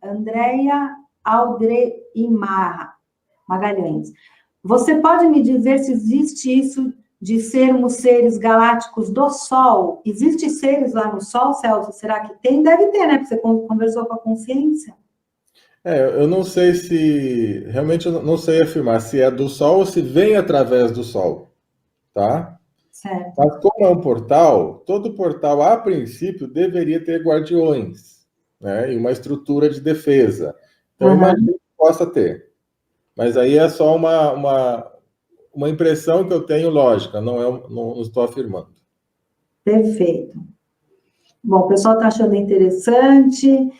Andréia Aldreimar Magalhães. Você pode me dizer se existe isso de sermos seres galácticos do Sol? Existem seres lá no Sol, Celso? Será que tem? Deve ter, né? Porque você conversou com a consciência. Eu não sei se... Realmente eu não sei afirmar se é do Sol ou se vem através do Sol, tá? Certo. Mas como é um portal, todo portal, a princípio, deveria ter guardiões, né? E uma estrutura de defesa. Então, eu imagino que possa ter. Mas aí é só uma impressão que eu tenho lógica, não estou afirmando. Perfeito. Bom, o pessoal está achando interessante.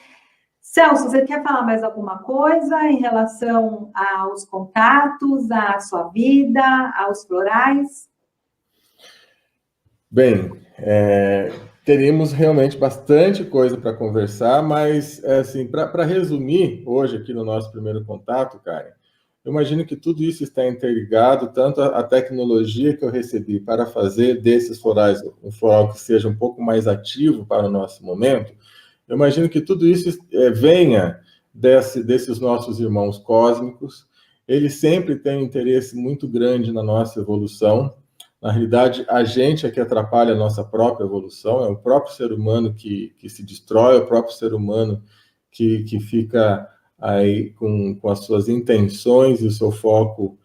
Celso, você quer falar mais alguma coisa em relação aos contatos, à sua vida, aos florais? Bem, teríamos realmente bastante coisa para conversar, mas, assim, para resumir, hoje aqui no nosso primeiro contato, Karen, eu imagino que tudo isso está interligado, tanto a tecnologia que eu recebi para fazer desses florais um floral que seja um pouco mais ativo para o nosso momento. Eu imagino que tudo isso venha desses nossos irmãos cósmicos. Eles sempre têm um interesse muito grande na nossa evolução. Na realidade, a gente é que atrapalha a nossa própria evolução, é o próprio ser humano que se destrói, é o próprio ser humano que fica aí com as suas intenções e o seu foco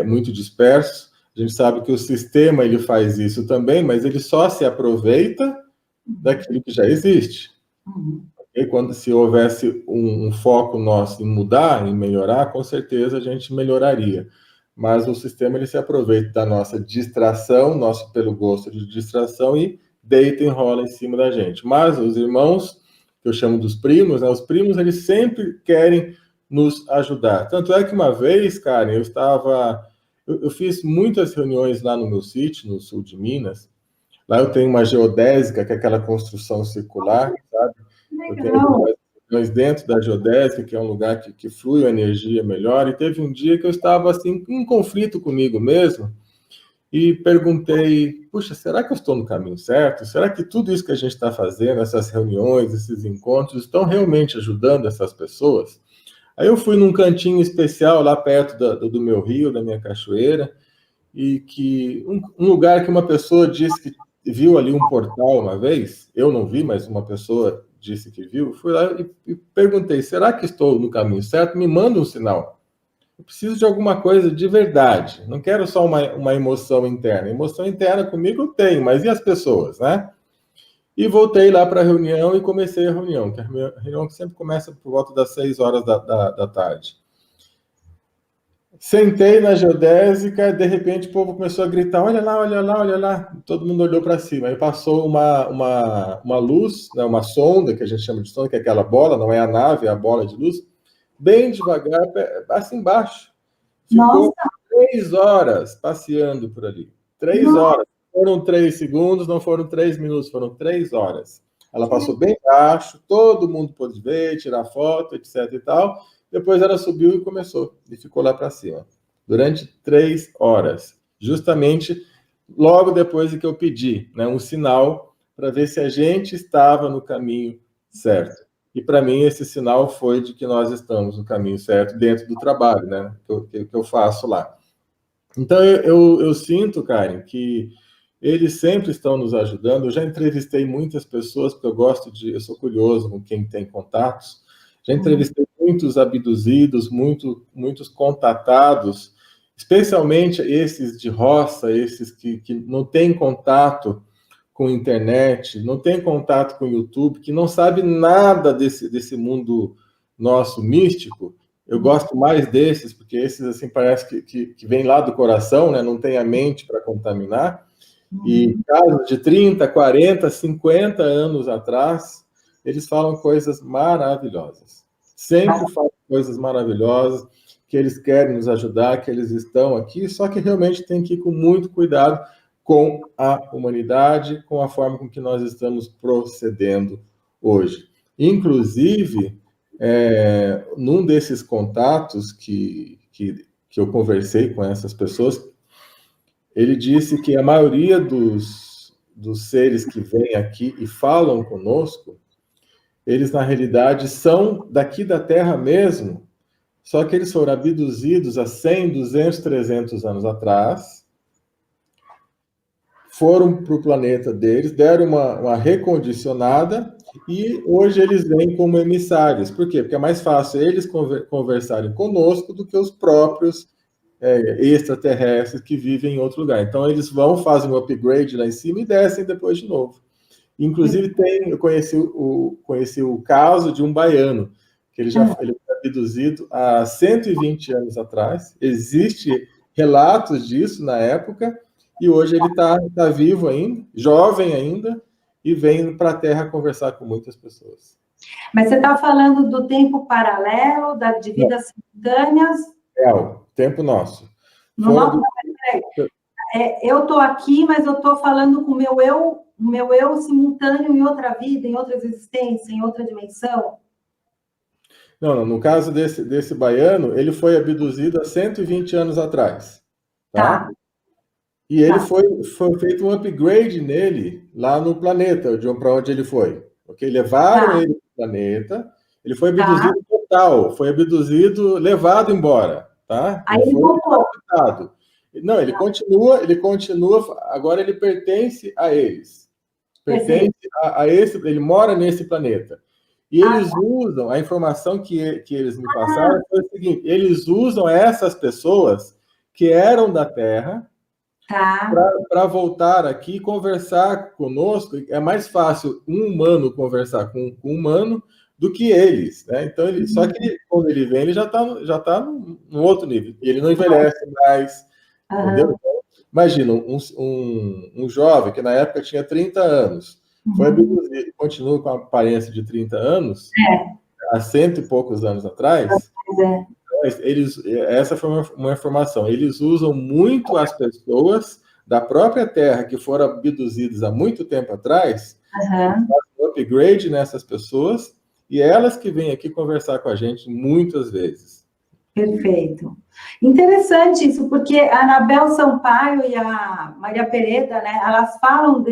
muito disperso. A gente sabe que o sistema ele faz isso também, mas ele só se aproveita daquilo que já existe. E quando se houvesse um foco nosso em mudar, em melhorar, com certeza a gente melhoraria. Mas o sistema ele se aproveita da nossa distração, nosso pelo gosto de distração e deita e enrola em cima da gente. Mas os irmãos, que eu chamo dos primos, né, os primos eles sempre querem nos ajudar. Tanto é que uma vez, Karen, eu fiz muitas reuniões lá no meu sítio, no sul de Minas. Lá eu tenho uma geodésica, que é aquela construção circular, sabe? Eu tenho reuniões dentro da geodésica, que é um lugar que flui a energia melhor. E teve um dia que eu estava assim, em conflito comigo mesmo, e perguntei: puxa, será que eu estou no caminho certo? Será que tudo isso que a gente está fazendo, essas reuniões, esses encontros, estão realmente ajudando essas pessoas? Aí eu fui num cantinho especial lá perto do meu rio, da minha cachoeira, e que um lugar que uma pessoa disse que viu ali um portal uma vez, eu não vi, mas uma pessoa disse que viu, fui lá e perguntei: será que estou no caminho certo? Me manda um sinal. Eu preciso de alguma coisa de verdade. Não quero só uma emoção interna. Emoção interna comigo eu tenho, mas e as pessoas, né? E voltei lá para a reunião e comecei a reunião, que é a reunião que sempre começa por volta das 6 horas da tarde. Sentei na geodésica, de repente o povo começou a gritar: olha lá, olha lá, olha lá. Todo mundo olhou para cima. Aí passou uma luz, né, uma sonda, que a gente chama de sonda, que é aquela bola, não é a nave, é a bola de luz, bem devagar, assim embaixo. Ficou 3 horas passeando por ali. 3 horas. Foram 3 segundos, não foram 3 minutos, foram 3 horas. Ela passou bem baixo, todo mundo pôde ver, tirar foto, etc e tal. Depois ela subiu e começou, e ficou lá para cima. Durante 3 horas. Justamente logo depois de que eu pedi, né, um sinal para ver se a gente estava no caminho certo. E para mim esse sinal foi de que nós estamos no caminho certo dentro do trabalho, né, que eu faço lá. Então eu sinto, Karen, que eles sempre estão nos ajudando. Eu já entrevistei muitas pessoas, porque eu sou curioso com quem tem contatos. Já entrevistei muitos abduzidos, muitos contatados, especialmente esses de roça, esses que não têm contato com internet, não têm contato com YouTube, que não sabem nada desse mundo nosso místico. Eu gosto mais desses, porque esses, assim, parece que vem lá do coração, né? Não tem a mente para contaminar. E casos de 30, 40, 50 anos atrás, eles falam coisas maravilhosas. Sempre falam coisas maravilhosas, que eles querem nos ajudar, que eles estão aqui, só que realmente tem que ir com muito cuidado com a humanidade, com a forma com que nós estamos procedendo hoje. Inclusive, num desses contatos que eu conversei com essas pessoas, ele disse que a maioria dos seres que vêm aqui e falam conosco, eles, na realidade, são daqui da Terra mesmo, só que eles foram abduzidos há 100, 200, 300 anos atrás, foram para o planeta deles, deram uma recondicionada e hoje eles vêm como emissários. Por quê? Porque é mais fácil eles conversarem conosco do que os próprios extraterrestres que vivem em outro lugar. Então, eles vão, fazem um upgrade lá em cima e descem depois de novo. Inclusive, eu conheci o caso de um baiano, que ele foi abduzido há 120 anos atrás. Existe relatos disso na época, e hoje ele tá vivo ainda, jovem ainda, e vem para a Terra conversar com muitas pessoas. Mas você está falando do tempo paralelo, de vidas simultâneas? O tempo nosso. Eu estou aqui, mas eu estou falando com o meu eu simultâneo em outra vida, em outra existência, em outra dimensão? Não, no caso desse baiano, ele foi abduzido há 120 anos atrás. Tá? E ele foi feito um upgrade nele lá no planeta, para onde ele foi. Okay? Levaram ele para o planeta, ele foi abduzido total, foi abduzido, levado embora. Tá? Aí ele voltou. Não, ele continua, agora ele pertence a eles. Pertence a esse, ele mora nesse planeta. E eles usam, a informação que eles me passaram foi o seguinte, eles usam essas pessoas que eram da Terra para voltar aqui e conversar conosco. É mais fácil um humano conversar com um humano do que eles, né? Então, só que quando ele vem, ele já tá num outro nível. E ele não envelhece mais, entendeu? Então, imagina, um jovem que na época tinha 30 anos, foi abduzido, continua com a aparência de 30 anos, há 100 e poucos anos atrás. Essa foi uma informação. Eles usam muito as pessoas da própria Terra que foram abduzidas há muito tempo atrás, fazem um upgrade nessas pessoas, e elas que vêm aqui conversar com a gente muitas vezes. Perfeito. Interessante isso, porque a Anabel Sampaio e a Maria Pereda, né, elas falam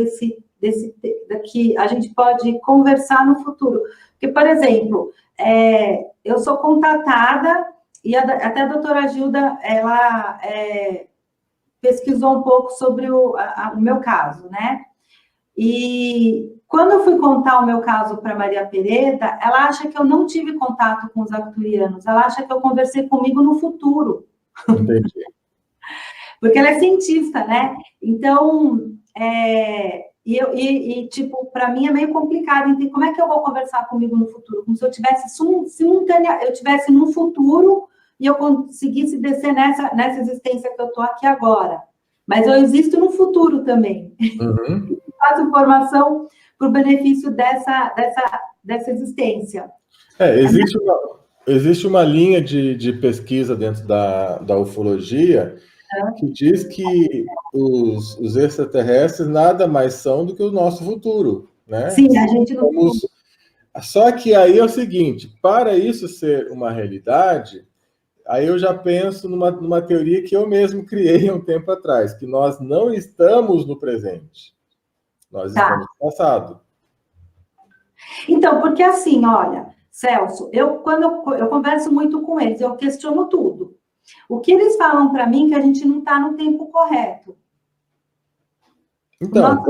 que a gente pode conversar no futuro. Porque, por exemplo, eu sou contatada, e até a doutora Gilda, ela pesquisou um pouco sobre o meu caso, né? E quando eu fui contar o meu caso para Maria Pereda, ela acha que eu não tive contato com os arcturianos, ela acha que eu conversei comigo no futuro. Entendi. Porque ela é cientista, né? Então, tipo, para mim é meio complicado entender como é que eu vou conversar comigo no futuro, como se eu tivesse eu tivesse no futuro e eu conseguisse descer nessa existência que eu estou aqui agora. Mas eu existo no futuro também. Faço informação para o benefício dessa existência. Existe uma linha de pesquisa dentro da ufologia que diz que os extraterrestres nada mais são do que o nosso futuro, né? Sim, a gente não... Só que aí é o seguinte, para isso ser uma realidade, aí eu já penso numa teoria que eu mesmo criei há um tempo atrás, que nós não estamos no presente, nós estamos no passado. Então, porque assim, olha, Celso, quando eu converso muito com eles, eu questiono tudo. O que eles falam para mim é que a gente não está no tempo correto. Então,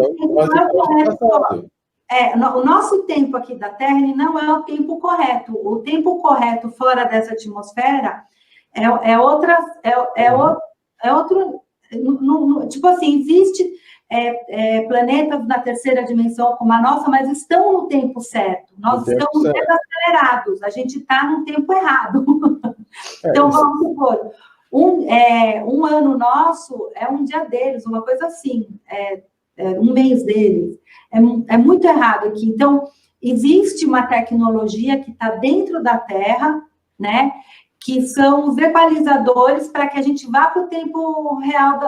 o nosso tempo aqui da Terra ele não é o tempo correto. O tempo correto fora dessa atmosfera é outro. Tipo assim, existe planetas na terceira dimensão como a nossa, mas estão no tempo certo. Nós estamos desacelerados. A gente está no tempo errado. Então, vamos supor, um ano nosso é um dia deles, uma coisa assim, um mês deles. É muito errado aqui. Então, existe uma tecnologia que está dentro da Terra, né? Que são os equalizadores para que a gente vá para o tempo real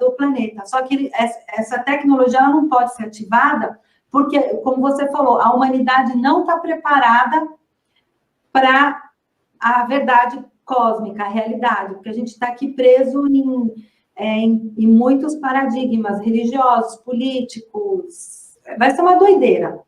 do planeta. Só que essa tecnologia ela não pode ser ativada porque, como você falou, a humanidade não está preparada para a verdade cósmica, a realidade, porque a gente está aqui preso em muitos paradigmas religiosos, políticos. Vai ser uma doideira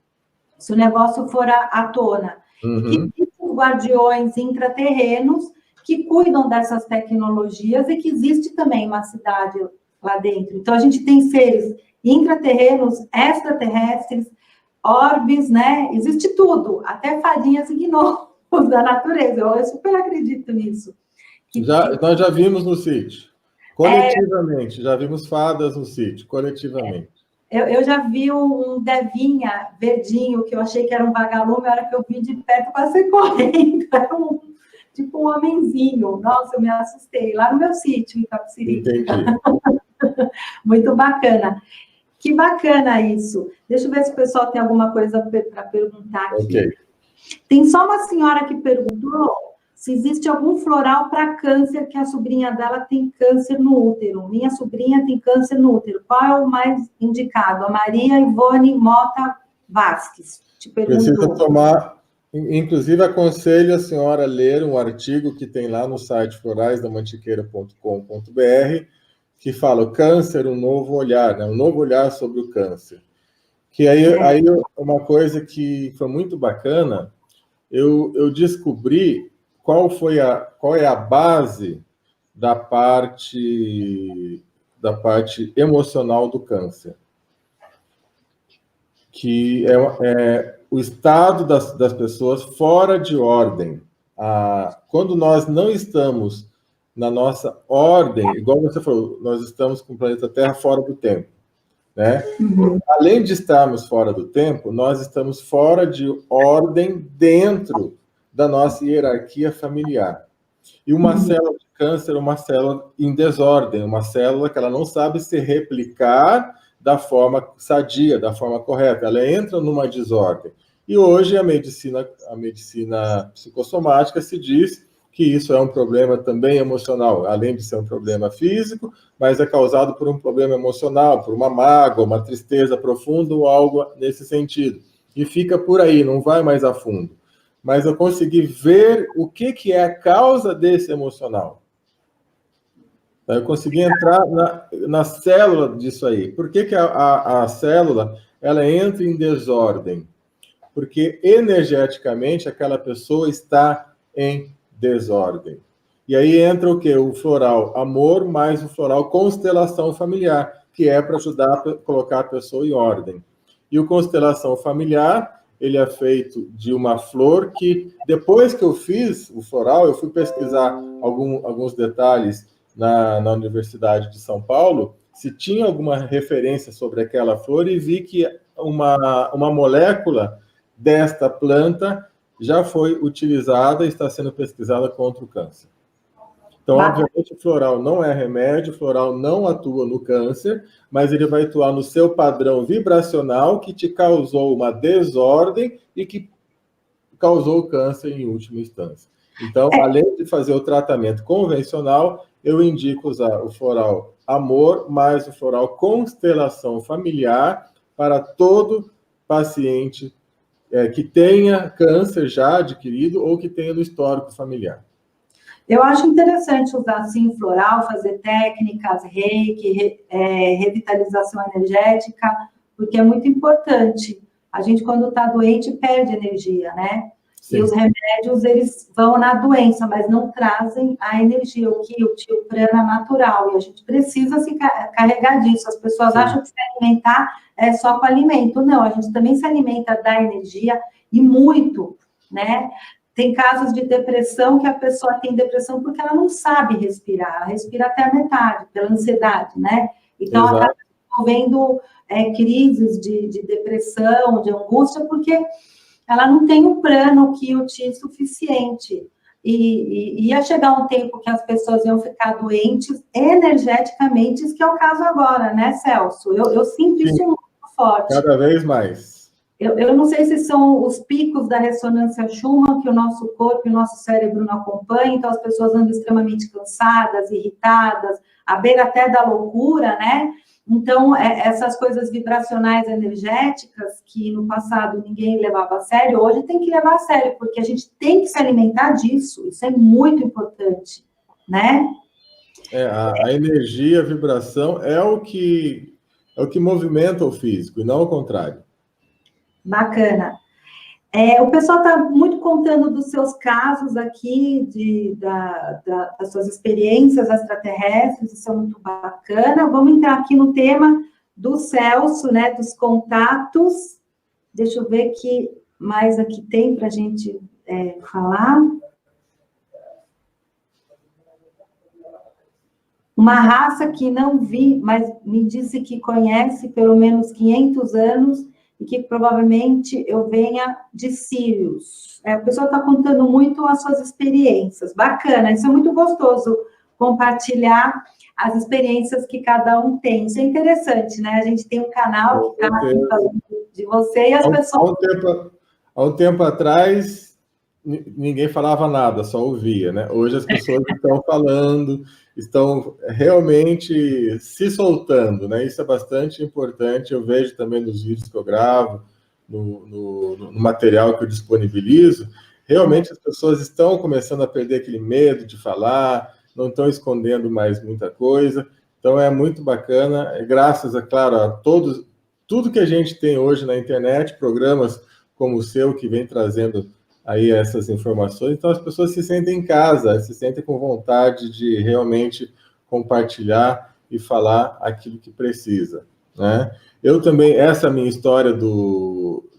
se o negócio for à tona. E os guardiões intraterrenos que cuidam dessas tecnologias e que existe também uma cidade lá dentro. Então, a gente tem seres intraterrenos, extraterrestres, orbes, né? Existe tudo, até fadinhas e gnomos da natureza. Eu super acredito nisso. Nós já vimos no sítio. Coletivamente, já vimos fadas no sítio, coletivamente. Eu já vi um Devinha verdinho, que eu achei que era um vagalume, a hora que eu vi de perto, passei correndo. Era tipo um homenzinho. Nossa, eu me assustei. Lá no meu sítio, em Itapecerica. Entendi. Muito bacana. Que bacana isso. Deixa eu ver se o pessoal tem alguma coisa para perguntar aqui. Ok. Tem só uma senhora que perguntou se existe algum floral para câncer, que a sobrinha dela tem câncer no útero. Minha sobrinha tem câncer no útero. Qual é o mais indicado? A Maria Ivone Mota Vasques te perguntou. Precisa tomar... Inclusive, aconselho a senhora a ler um artigo que tem lá no site floraisdamantiqueira.com.br, que fala o câncer, um novo olhar, né? Um novo olhar sobre o câncer. Que aí uma coisa que foi muito bacana, eu descobri qual é a base da parte emocional do câncer, que é o estado das pessoas fora de ordem. Quando nós não estamos na nossa ordem, igual você falou, nós estamos com o planeta Terra fora do tempo, né? Uhum. Além de estarmos fora do tempo, nós estamos fora de ordem dentro da nossa hierarquia familiar. E uma célula de câncer é uma célula em desordem, uma célula que ela não sabe se replicar da forma sadia, da forma correta. Ela entra numa desordem. E hoje a medicina psicossomática se diz que isso é um problema também emocional, além de ser um problema físico, mas é causado por um problema emocional, por uma mágoa, uma tristeza profunda ou algo nesse sentido. E fica por aí, não vai mais a fundo. Mas eu consegui ver o que é a causa desse emocional. Eu consegui entrar na célula disso aí. Por que a célula ela entra em desordem? Porque energeticamente aquela pessoa está em desordem. E aí entra o quê? O floral amor mais o floral constelação familiar, que é para ajudar a colocar a pessoa em ordem. E o constelação familiar, ele é feito de uma flor que, depois que eu fiz o floral, eu fui pesquisar alguns detalhes na Universidade de São Paulo, se tinha alguma referência sobre aquela flor, e vi que uma molécula desta planta já foi utilizada e está sendo pesquisada contra o câncer. Então, obviamente, o floral não é remédio, o floral não atua no câncer, mas ele vai atuar no seu padrão vibracional que te causou uma desordem e que causou o câncer em última instância. Então, além de fazer o tratamento convencional, eu indico usar o floral amor mais o floral constelação familiar para todo paciente que tenha câncer já adquirido ou que tenha no histórico familiar. Eu acho interessante usar, assim, floral, fazer técnicas, reiki, revitalização energética, porque é muito importante. A gente, quando está doente, perde energia, né? Sim. E os remédios, eles vão na doença, mas não trazem a energia, o prana natural. E a gente precisa se carregar disso. As pessoas acham que se alimentar é só com alimento. Não, a gente também se alimenta da energia, e muito, né? Tem casos de depressão que a pessoa tem depressão porque ela não sabe respirar, ela respira até a metade, pela ansiedade, né? Então, ela está desenvolvendo crises de depressão, de angústia, porque ela não tem o prana, o ki, o ti suficiente. E ia chegar um tempo que as pessoas iam ficar doentes energeticamente, isso que é o caso agora, né, Celso? Eu sinto isso muito forte. Cada vez mais. Eu não sei se são os picos da ressonância Schumann que o nosso corpo e o nosso cérebro não acompanham, então as pessoas andam extremamente cansadas, irritadas, à beira até da loucura, né? Então, essas coisas vibracionais energéticas, que no passado ninguém levava a sério, hoje tem que levar a sério, porque a gente tem que se alimentar disso, isso é muito importante, né? A energia, a vibração é o que movimenta o físico, e não o contrário. Bacana. O pessoal está muito contando dos seus casos aqui, das suas experiências extraterrestres, isso é muito bacana. Vamos entrar aqui no tema do Celso, né, dos contatos. Deixa eu ver o que mais aqui tem para a gente falar. uma raça que não vi, mas me disse que conhece pelo menos 500 anos e que provavelmente eu venha de Sírios. A pessoa está contando muito as suas experiências. Bacana, isso é muito gostoso, compartilhar as experiências que cada um tem. Isso é interessante, né? A gente tem um canal que está falando de você e as pessoas... Há um tempo atrás, ninguém falava nada, só ouvia, né? Hoje as pessoas estão falando, estão realmente se soltando, né? Isso é bastante importante. Eu vejo também nos vídeos que eu gravo, no material que eu disponibilizo, realmente as pessoas estão começando a perder aquele medo de falar, não estão escondendo mais muita coisa. Então é muito bacana, graças, é claro, a tudo que a gente tem hoje na internet, programas como o seu, que vem trazendo aí essas informações, então as pessoas se sentem em casa, se sentem com vontade de realmente compartilhar e falar aquilo que precisa, né? Eu também, essa minha história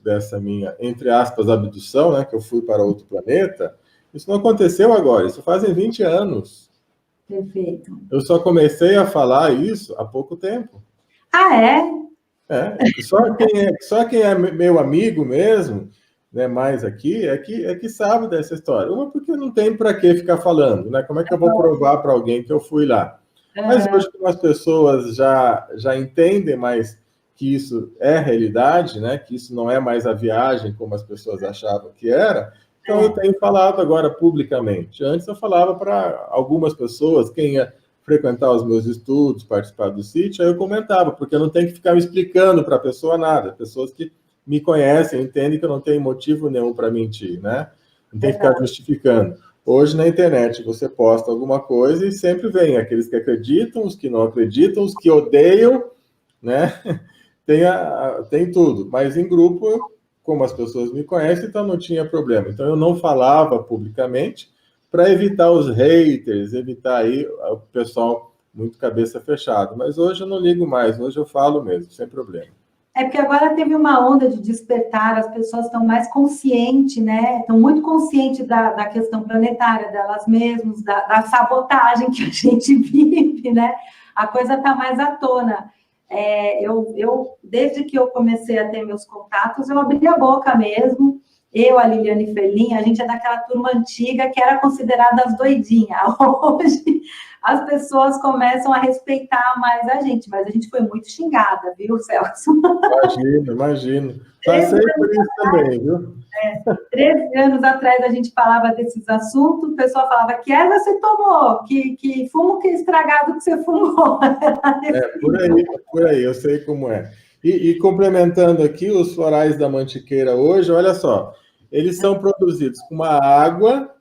dessa minha, entre aspas, abdução, né, que eu fui para outro planeta, isso não aconteceu agora, isso fazem 20 anos. Perfeito. Eu só comecei a falar isso há pouco tempo. Ah, é? Só quem é meu amigo mesmo, né, mais aqui, é que sabe dessa história. Uma, porque não tem para que ficar falando, né? Como é que eu vou provar para alguém que eu fui lá? Mas hoje, como as pessoas já entendem mais que isso é realidade, né? Que isso não é mais a viagem como as pessoas achavam que era, então eu tenho falado agora publicamente. Antes eu falava para algumas pessoas, quem ia frequentar os meus estudos, participar do sítio, aí eu comentava, porque eu não tenho que ficar me explicando para a pessoa nada. Pessoas que me conhecem, entendem que eu não tenho motivo nenhum para mentir, né? Não tem que ficar justificando. Hoje, na internet, você posta alguma coisa e sempre vem aqueles que acreditam, os que não acreditam, os que odeiam, né? Tem tudo. Mas em grupo, como as pessoas me conhecem, então não tinha problema. Então eu não falava publicamente para evitar os haters, evitar aí o pessoal muito cabeça fechada. Mas hoje eu não ligo mais, hoje eu falo mesmo, sem problema. É porque agora teve uma onda de despertar, as pessoas estão mais conscientes, né? Estão muito conscientes da questão planetária delas mesmas, da sabotagem que a gente vive, né? A coisa está mais à tona. Desde que eu comecei a ter meus contatos, eu abri a boca mesmo. Eu, a Liliane Ferlin, a gente é daquela turma antiga que era considerada as doidinhas. Hoje, as pessoas começam a respeitar mais a gente, mas a gente foi muito xingada, viu, Celso? Imagino. Passei por isso também, viu? 13 anos atrás a gente falava desses assuntos, o pessoal falava que erva você tomou, que fumo que estragado que você fumou. Por aí, eu sei como é. E complementando aqui, os florais da Mantiqueira hoje, olha só, eles são produzidos com uma água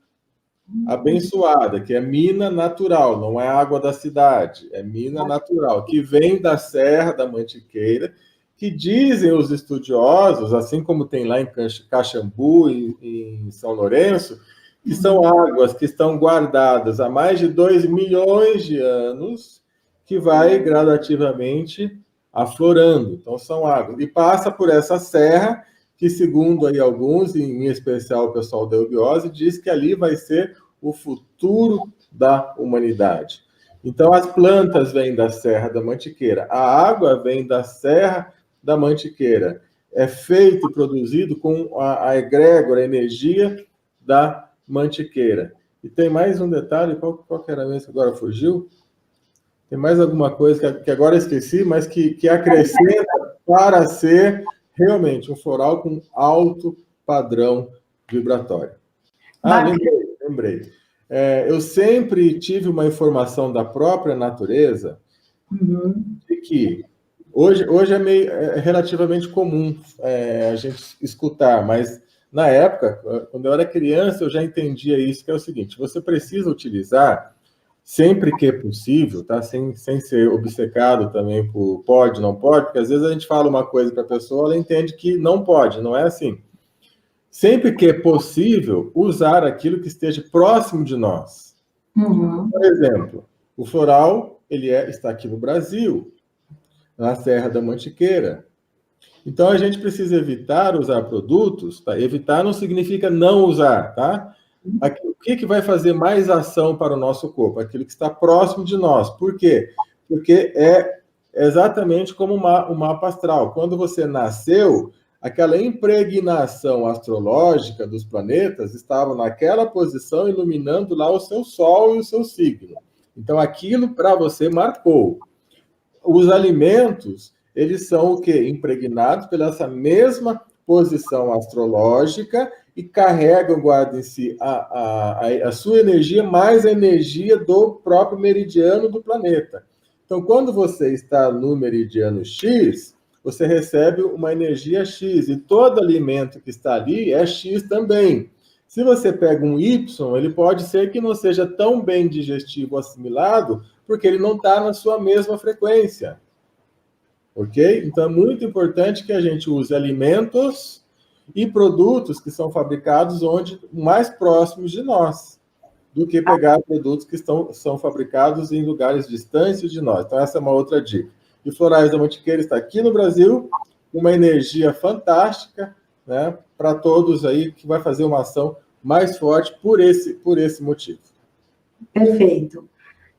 abençoada, que é mina natural, não é água da cidade, é mina natural, que vem da Serra da Mantiqueira, que dizem os estudiosos, assim como tem lá em Caxambu, em São Lourenço, que são águas que estão guardadas há mais de 2 milhões de anos, que vai gradativamente aflorando. Então, são águas. E passa por essa serra, que, segundo aí alguns, em especial o pessoal da eubiose, diz que ali vai ser o futuro da humanidade. Então, as plantas vêm da Serra da Mantiqueira, a água vem da Serra da Mantiqueira. É feito e produzido com a egrégora, a energia da Mantiqueira. E tem mais um detalhe, qual que era mesmo? Agora fugiu? Tem mais alguma coisa que agora esqueci, mas que acrescenta para ser realmente um floral com alto padrão vibratório. Lembrei. Eu sempre tive uma informação da própria natureza de que hoje é relativamente comum a gente escutar, mas na época, quando eu era criança, eu já entendia isso, que é o seguinte: você precisa utilizar sempre que é possível, tá? Sem ser obcecado também por pode, não pode, porque às vezes a gente fala uma coisa para a pessoa, ela entende que não pode, não é assim. Sempre que é possível, usar aquilo que esteja próximo de nós. Por exemplo, o floral, está aqui no Brasil, na Serra da Mantiqueira. Então, a gente precisa evitar usar produtos, tá? Evitar não significa não usar, tá? o que vai fazer mais ação para o nosso corpo? Aquilo que está próximo de nós. Por quê? Porque é exatamente como o mapa astral. Quando você nasceu, aquela impregnação astrológica dos planetas estava naquela posição, iluminando lá o seu Sol e o seu signo. Então, aquilo para você marcou. Os alimentos, eles são o quê? Impregnados pela essa mesma posição astrológica e carregam, guardam em si a sua energia mais a energia do próprio meridiano do planeta. Então, quando você está no meridiano X, você recebe uma energia X, e todo alimento que está ali é X também. Se você pega um Y, ele pode ser que não seja tão bem digestivo assimilado, porque ele não está na sua mesma frequência. Ok? Então, é muito importante que a gente use alimentos e produtos que são fabricados mais próximos de nós, do que pegar produtos que são fabricados em lugares distantes de nós. Então, essa é uma outra dica. E Florais da Mantiqueira está aqui no Brasil, uma energia fantástica, né, para todos aí, que vai fazer uma ação mais forte por esse motivo. Perfeito.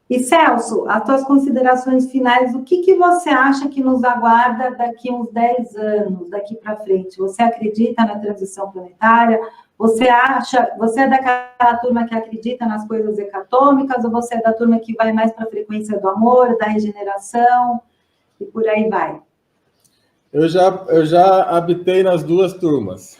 E, Celso, as tuas considerações finais, o que você acha que nos aguarda daqui a uns 10 anos, daqui para frente? Você acredita na transição planetária? Você é daquela turma que acredita nas coisas hecatômicas, ou você é da turma que vai mais para a frequência do amor, da regeneração, e por aí vai? Eu já habitei nas duas turmas.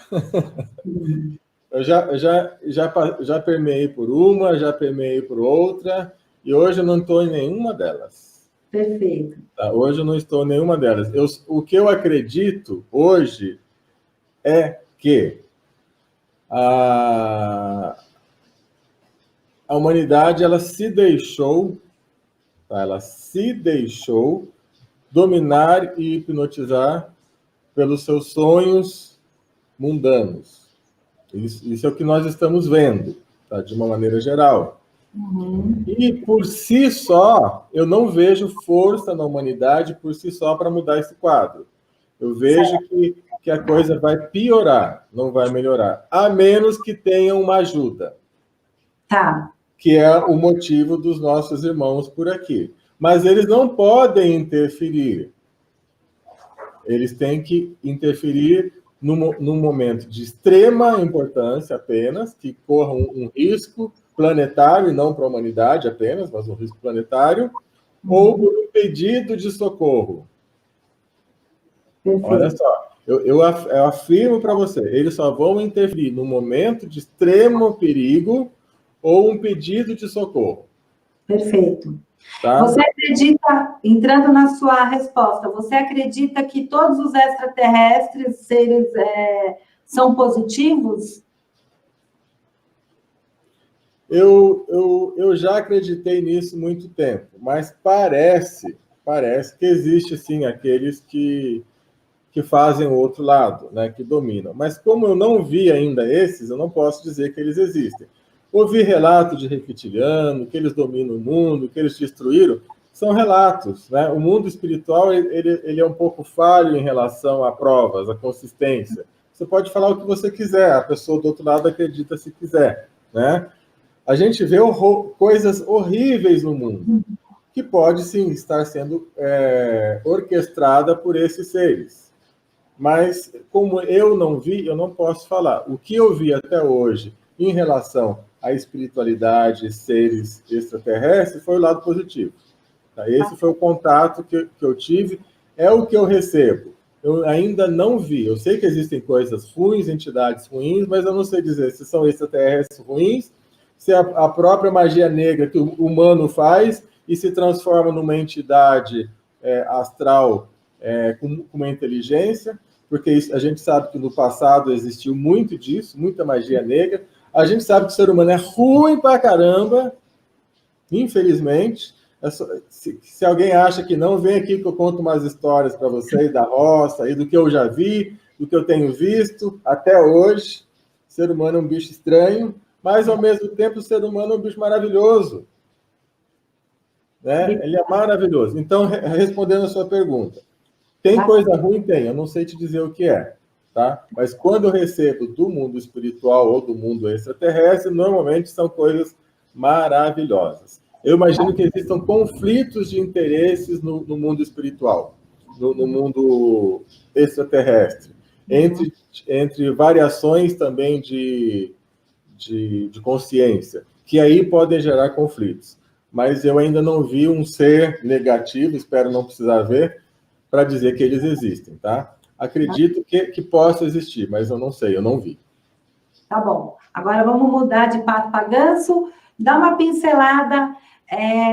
Eu já permeei por uma, já permeei por outra, e hoje eu não estou em nenhuma delas. Perfeito. Tá? Hoje eu não estou em nenhuma delas. O que eu acredito hoje é que a humanidade ela se deixou dominar e hipnotizar pelos seus sonhos mundanos. Isso é o que nós estamos vendo, tá? De uma maneira geral. Uhum. E, por si só, eu não vejo força na humanidade por si só para mudar esse quadro. Eu vejo que a coisa vai piorar, não vai melhorar, a menos que tenha uma ajuda. Tá. Que é o motivo dos nossos irmãos por aqui. Mas eles não podem interferir. Eles têm que interferir num momento de extrema importância apenas, que corra um risco planetário, e não para a humanidade apenas, mas um risco planetário, ou por um pedido de socorro. Perfeito. Olha só, eu afirmo para você, eles só vão interferir no momento de extremo perigo ou um pedido de socorro. Perfeito. Tá? Você acredita, entrando na sua resposta, você acredita que todos os extraterrestres, seres, são positivos? Eu já acreditei nisso há muito tempo, mas parece que existe, sim, aqueles que fazem o outro lado, né, que dominam. Mas como eu não vi ainda esses, eu não posso dizer que eles existem. Ouvi relatos de reptiliano, que eles dominam o mundo, que eles destruíram, são relatos, né? O mundo espiritual ele é um pouco falho em relação a provas, a consistência. Você pode falar o que você quiser, a pessoa do outro lado acredita se quiser, né? A gente vê coisas horríveis no mundo, que pode, sim, estar sendo orquestrada por esses seres. Mas, como eu não vi, eu não posso falar. O que eu vi até hoje em relação à espiritualidade, seres extraterrestres, foi o lado positivo. Tá? Esse foi o contato que eu tive, é o que eu recebo. Eu ainda não vi. Eu sei que existem coisas ruins, entidades ruins, mas eu não sei dizer se são extraterrestres ruins, se a própria magia negra que o humano faz e se transforma numa entidade astral com uma inteligência, porque a gente sabe que no passado existiu muito disso, muita magia negra. A gente sabe que o ser humano é ruim pra caramba, infelizmente. Se alguém acha que não, vem aqui que eu conto umas histórias para vocês da roça, e do que eu já vi, do que eu tenho visto até hoje. O ser humano é um bicho estranho, mas, ao mesmo tempo, o ser humano é um bicho maravilhoso. Né? Ele é maravilhoso. Então, respondendo a sua pergunta, tem coisa ruim? Tem. Eu não sei te dizer o que é. tá? Mas quando eu recebo do mundo espiritual ou do mundo extraterrestre, normalmente são coisas maravilhosas. Eu imagino que existam conflitos de interesses no mundo espiritual, no mundo extraterrestre, entre variações também de consciência, que aí podem gerar conflitos. Mas eu ainda não vi um ser negativo, espero não precisar ver, para dizer que eles existem, tá? Acredito que possa existir, mas eu não sei, eu não vi. Tá bom. Agora vamos mudar de pato para ganso. Dá uma pincelada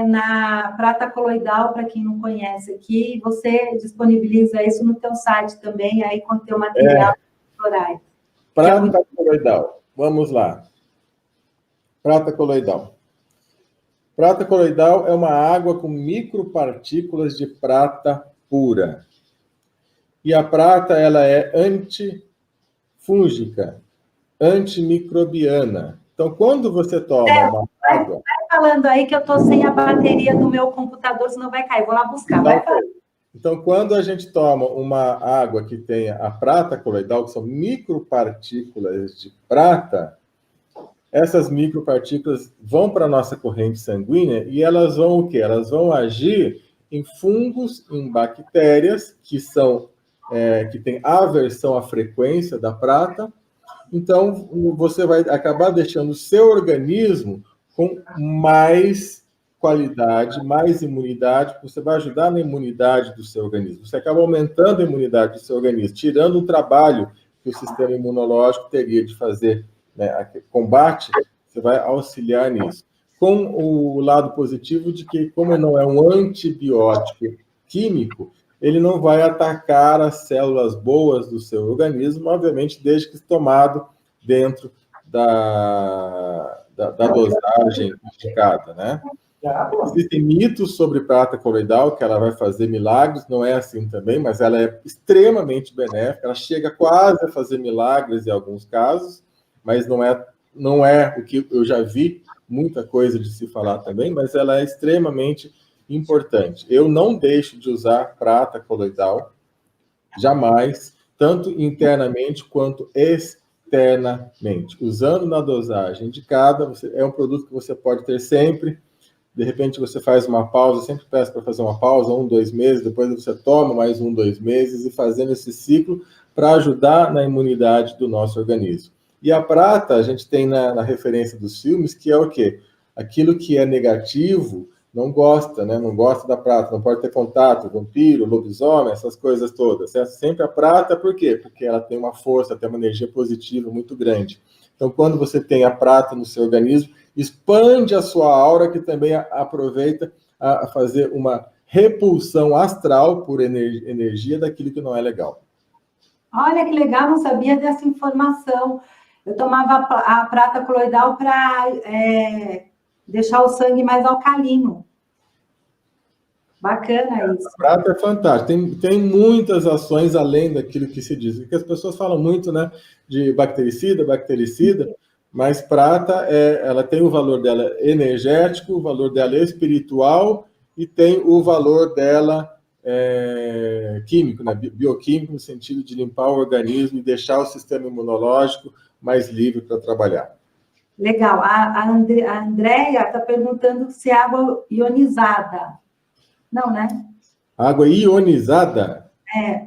na prata coloidal, para quem não conhece aqui. Você disponibiliza isso no teu site também, aí com o teu material florais. Prata coloidal. Vamos lá. Prata coloidal. Prata coloidal é uma água com micropartículas de prata pura. E a prata, ela é antifúngica, antimicrobiana. Então, quando você toma uma água... Vai falando aí que eu estou sem a bateria do meu computador, senão vai cair. Vou lá buscar, vai falando. Então, quando a gente toma uma água que tenha a prata coloidal, que são micropartículas de prata, essas micropartículas vão para a nossa corrente sanguínea e elas vão o quê? Elas vão agir em fungos, em bactérias, que têm aversão à frequência da prata. Então, você vai acabar deixando o seu organismo com mais qualidade, mais imunidade, você vai ajudar na imunidade do seu organismo. Você acaba aumentando a imunidade do seu organismo, tirando o trabalho que o sistema imunológico teria de fazer, né, combate, você vai auxiliar nisso. Com o lado positivo de que, como não é um antibiótico químico, ele não vai atacar as células boas do seu organismo, obviamente, desde que tomado dentro da dosagem indicada, né? Existem mitos sobre prata coloidal, que ela vai fazer milagres, não é assim também, mas ela é extremamente benéfica, ela chega quase a fazer milagres em alguns casos, mas não é o que eu já vi, muita coisa de se falar também, mas ela é extremamente importante. Eu não deixo de usar prata coloidal, jamais, tanto internamente quanto externamente. Usando na dosagem indicada, é um produto que você pode ter sempre. De repente você faz uma pausa, sempre peço para fazer uma pausa, 1, 2 meses, depois você toma mais 1, 2 meses, e fazendo esse ciclo para ajudar na imunidade do nosso organismo. E a prata, a gente tem na referência dos filmes, que é o quê? Aquilo que é negativo não gosta, né? Não gosta da prata, não pode ter contato, vampiro, lobisomem, essas coisas todas. É sempre a prata, por quê? Porque ela tem uma força, tem uma energia positiva muito grande. Então, quando você tem a prata no seu organismo, expande a sua aura, que também aproveita a fazer uma repulsão astral por energia daquilo que não é legal. Olha que legal, não sabia dessa informação. Eu tomava a prata coloidal para deixar o sangue mais alcalino. Bacana isso. A prata é fantástica. Tem muitas ações além daquilo que se diz. Porque as pessoas falam muito, né, de bactericida, mas prata, ela tem o valor dela energético, o valor dela espiritual e tem o valor dela químico, né, bioquímico, no sentido de limpar o organismo e deixar o sistema imunológico mais livre para trabalhar. Legal. A Andréia está perguntando se é água ionizada. Não, né? Água ionizada?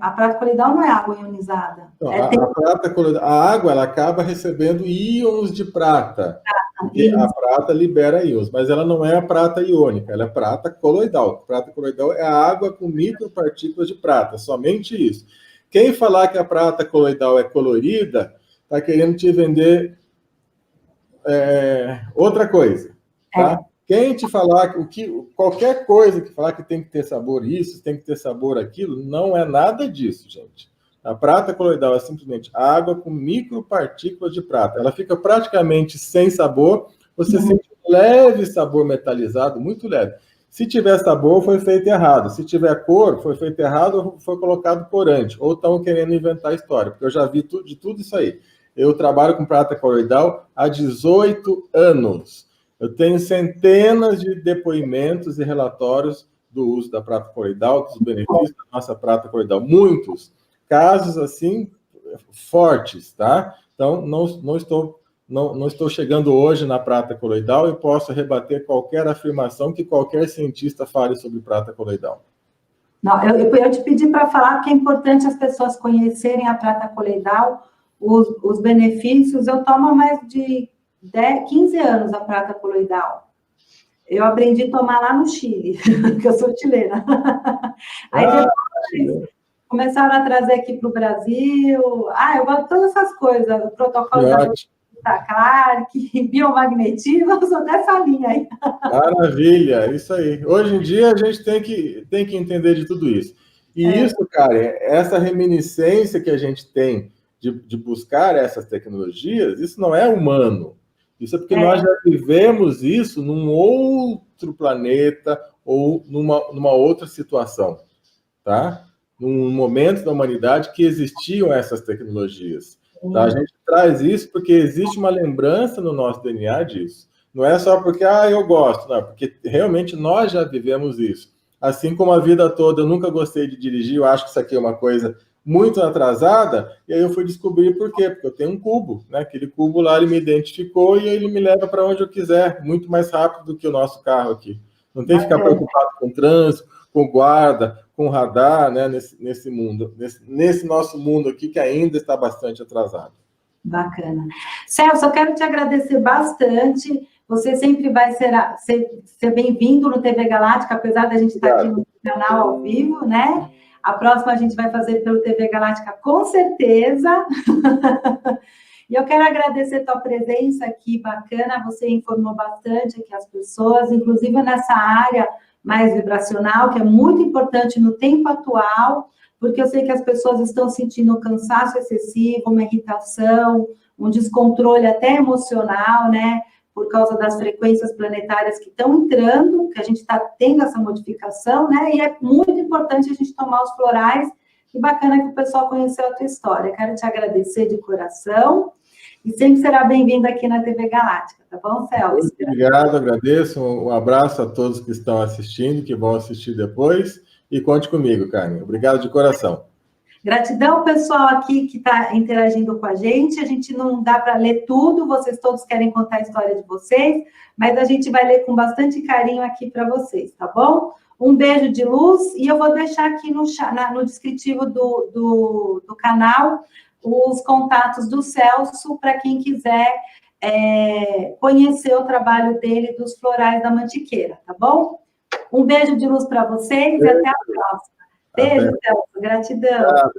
A prata coloidal não é água ionizada. Não, a água, ela acaba recebendo íons de prata. Porque a prata libera íons, mas ela não é a prata iônica, ela é prata coloidal. Prata coloidal é a água com micropartículas de prata, somente isso. Quem falar que a prata coloidal é colorida, está querendo te vender outra coisa, tá? Quem te falar qualquer coisa que falar que tem que ter sabor isso, tem que ter sabor aquilo, não é nada disso, gente. A prata coloidal é simplesmente água com micropartículas de prata. Ela fica praticamente sem sabor, você sente um leve sabor metalizado, muito leve. Se tiver sabor, foi feito errado. Se tiver cor, foi feito errado ou foi colocado corante. Ou estão querendo inventar história, porque eu já vi de tudo isso aí. Eu trabalho com prata coloidal há 18 anos. Eu tenho centenas de depoimentos e relatórios do uso da prata coloidal, dos benefícios da nossa prata coloidal. Muitos casos assim, fortes, tá? Então, não estou chegando hoje na prata coloidal e posso rebater qualquer afirmação que qualquer cientista fale sobre prata coloidal. Não, eu te pedi para falar porque é importante as pessoas conhecerem a prata coloidal, os benefícios. Eu tomo há mais de 15 anos a prata coloidal. Eu aprendi a tomar lá no Chile, que eu sou chilena. Aí depois começaram a trazer aqui para o Brasil. Eu gosto de todas essas coisas, o protocolo da Clark, biomagnetismo, eu sou dessa linha aí. Maravilha, isso aí. Hoje em dia a gente tem que entender de tudo isso. E isso, cara, essa reminiscência que a gente tem de buscar essas tecnologias, isso não é humano. Isso é porque nós já vivemos isso num outro planeta ou numa outra situação, tá? Num momento da humanidade que existiam essas tecnologias. Tá? A gente traz isso porque existe uma lembrança no nosso DNA disso. Não é só porque, eu gosto, não, porque realmente nós já vivemos isso. Assim como a vida toda eu nunca gostei de dirigir, eu acho que isso aqui é uma coisa muito atrasada, e aí eu fui descobrir por quê, porque eu tenho um cubo, né? Aquele cubo lá, ele me identificou e ele me leva para onde eu quiser, muito mais rápido do que o nosso carro aqui. Não tem que ficar preocupado com o trânsito, com guarda, com radar, né? Nesse mundo, nesse nosso mundo aqui que ainda está bastante atrasado. Bacana. Celso, eu quero te agradecer bastante. Você sempre vai ser bem-vindo no TV Galáctica, apesar da gente estar aqui no canal ao vivo, né? A próxima a gente vai fazer pelo TV Galáctica, com certeza. E eu quero agradecer a tua presença aqui, bacana. Você informou bastante aqui as pessoas, inclusive nessa área mais vibracional, que é muito importante no tempo atual, porque eu sei que as pessoas estão sentindo um cansaço excessivo, uma irritação, um descontrole até emocional, né? Por causa das frequências planetárias que estão entrando, que a gente está tendo essa modificação, né? E é muito importante a gente tomar os florais. Que bacana que o pessoal conheceu a tua história. Quero te agradecer de coração. E sempre será bem-vindo aqui na TV Galáctica, tá bom, Celso? Muito obrigado, agradeço. Um abraço a todos que estão assistindo, que vão assistir depois. E conte comigo, Carmen. Obrigado de coração. Gratidão, pessoal, aqui que está interagindo com a gente. A gente não dá para ler tudo, vocês todos querem contar a história de vocês, mas a gente vai ler com bastante carinho aqui para vocês, tá bom? Um beijo de luz, e eu vou deixar aqui no descritivo do canal os contatos do Celso, para quem quiser conhecer o trabalho dele dos florais da Mantiqueira, tá bom? Um beijo de luz para vocês e até a próxima. Beijo, Celso. Gratidão.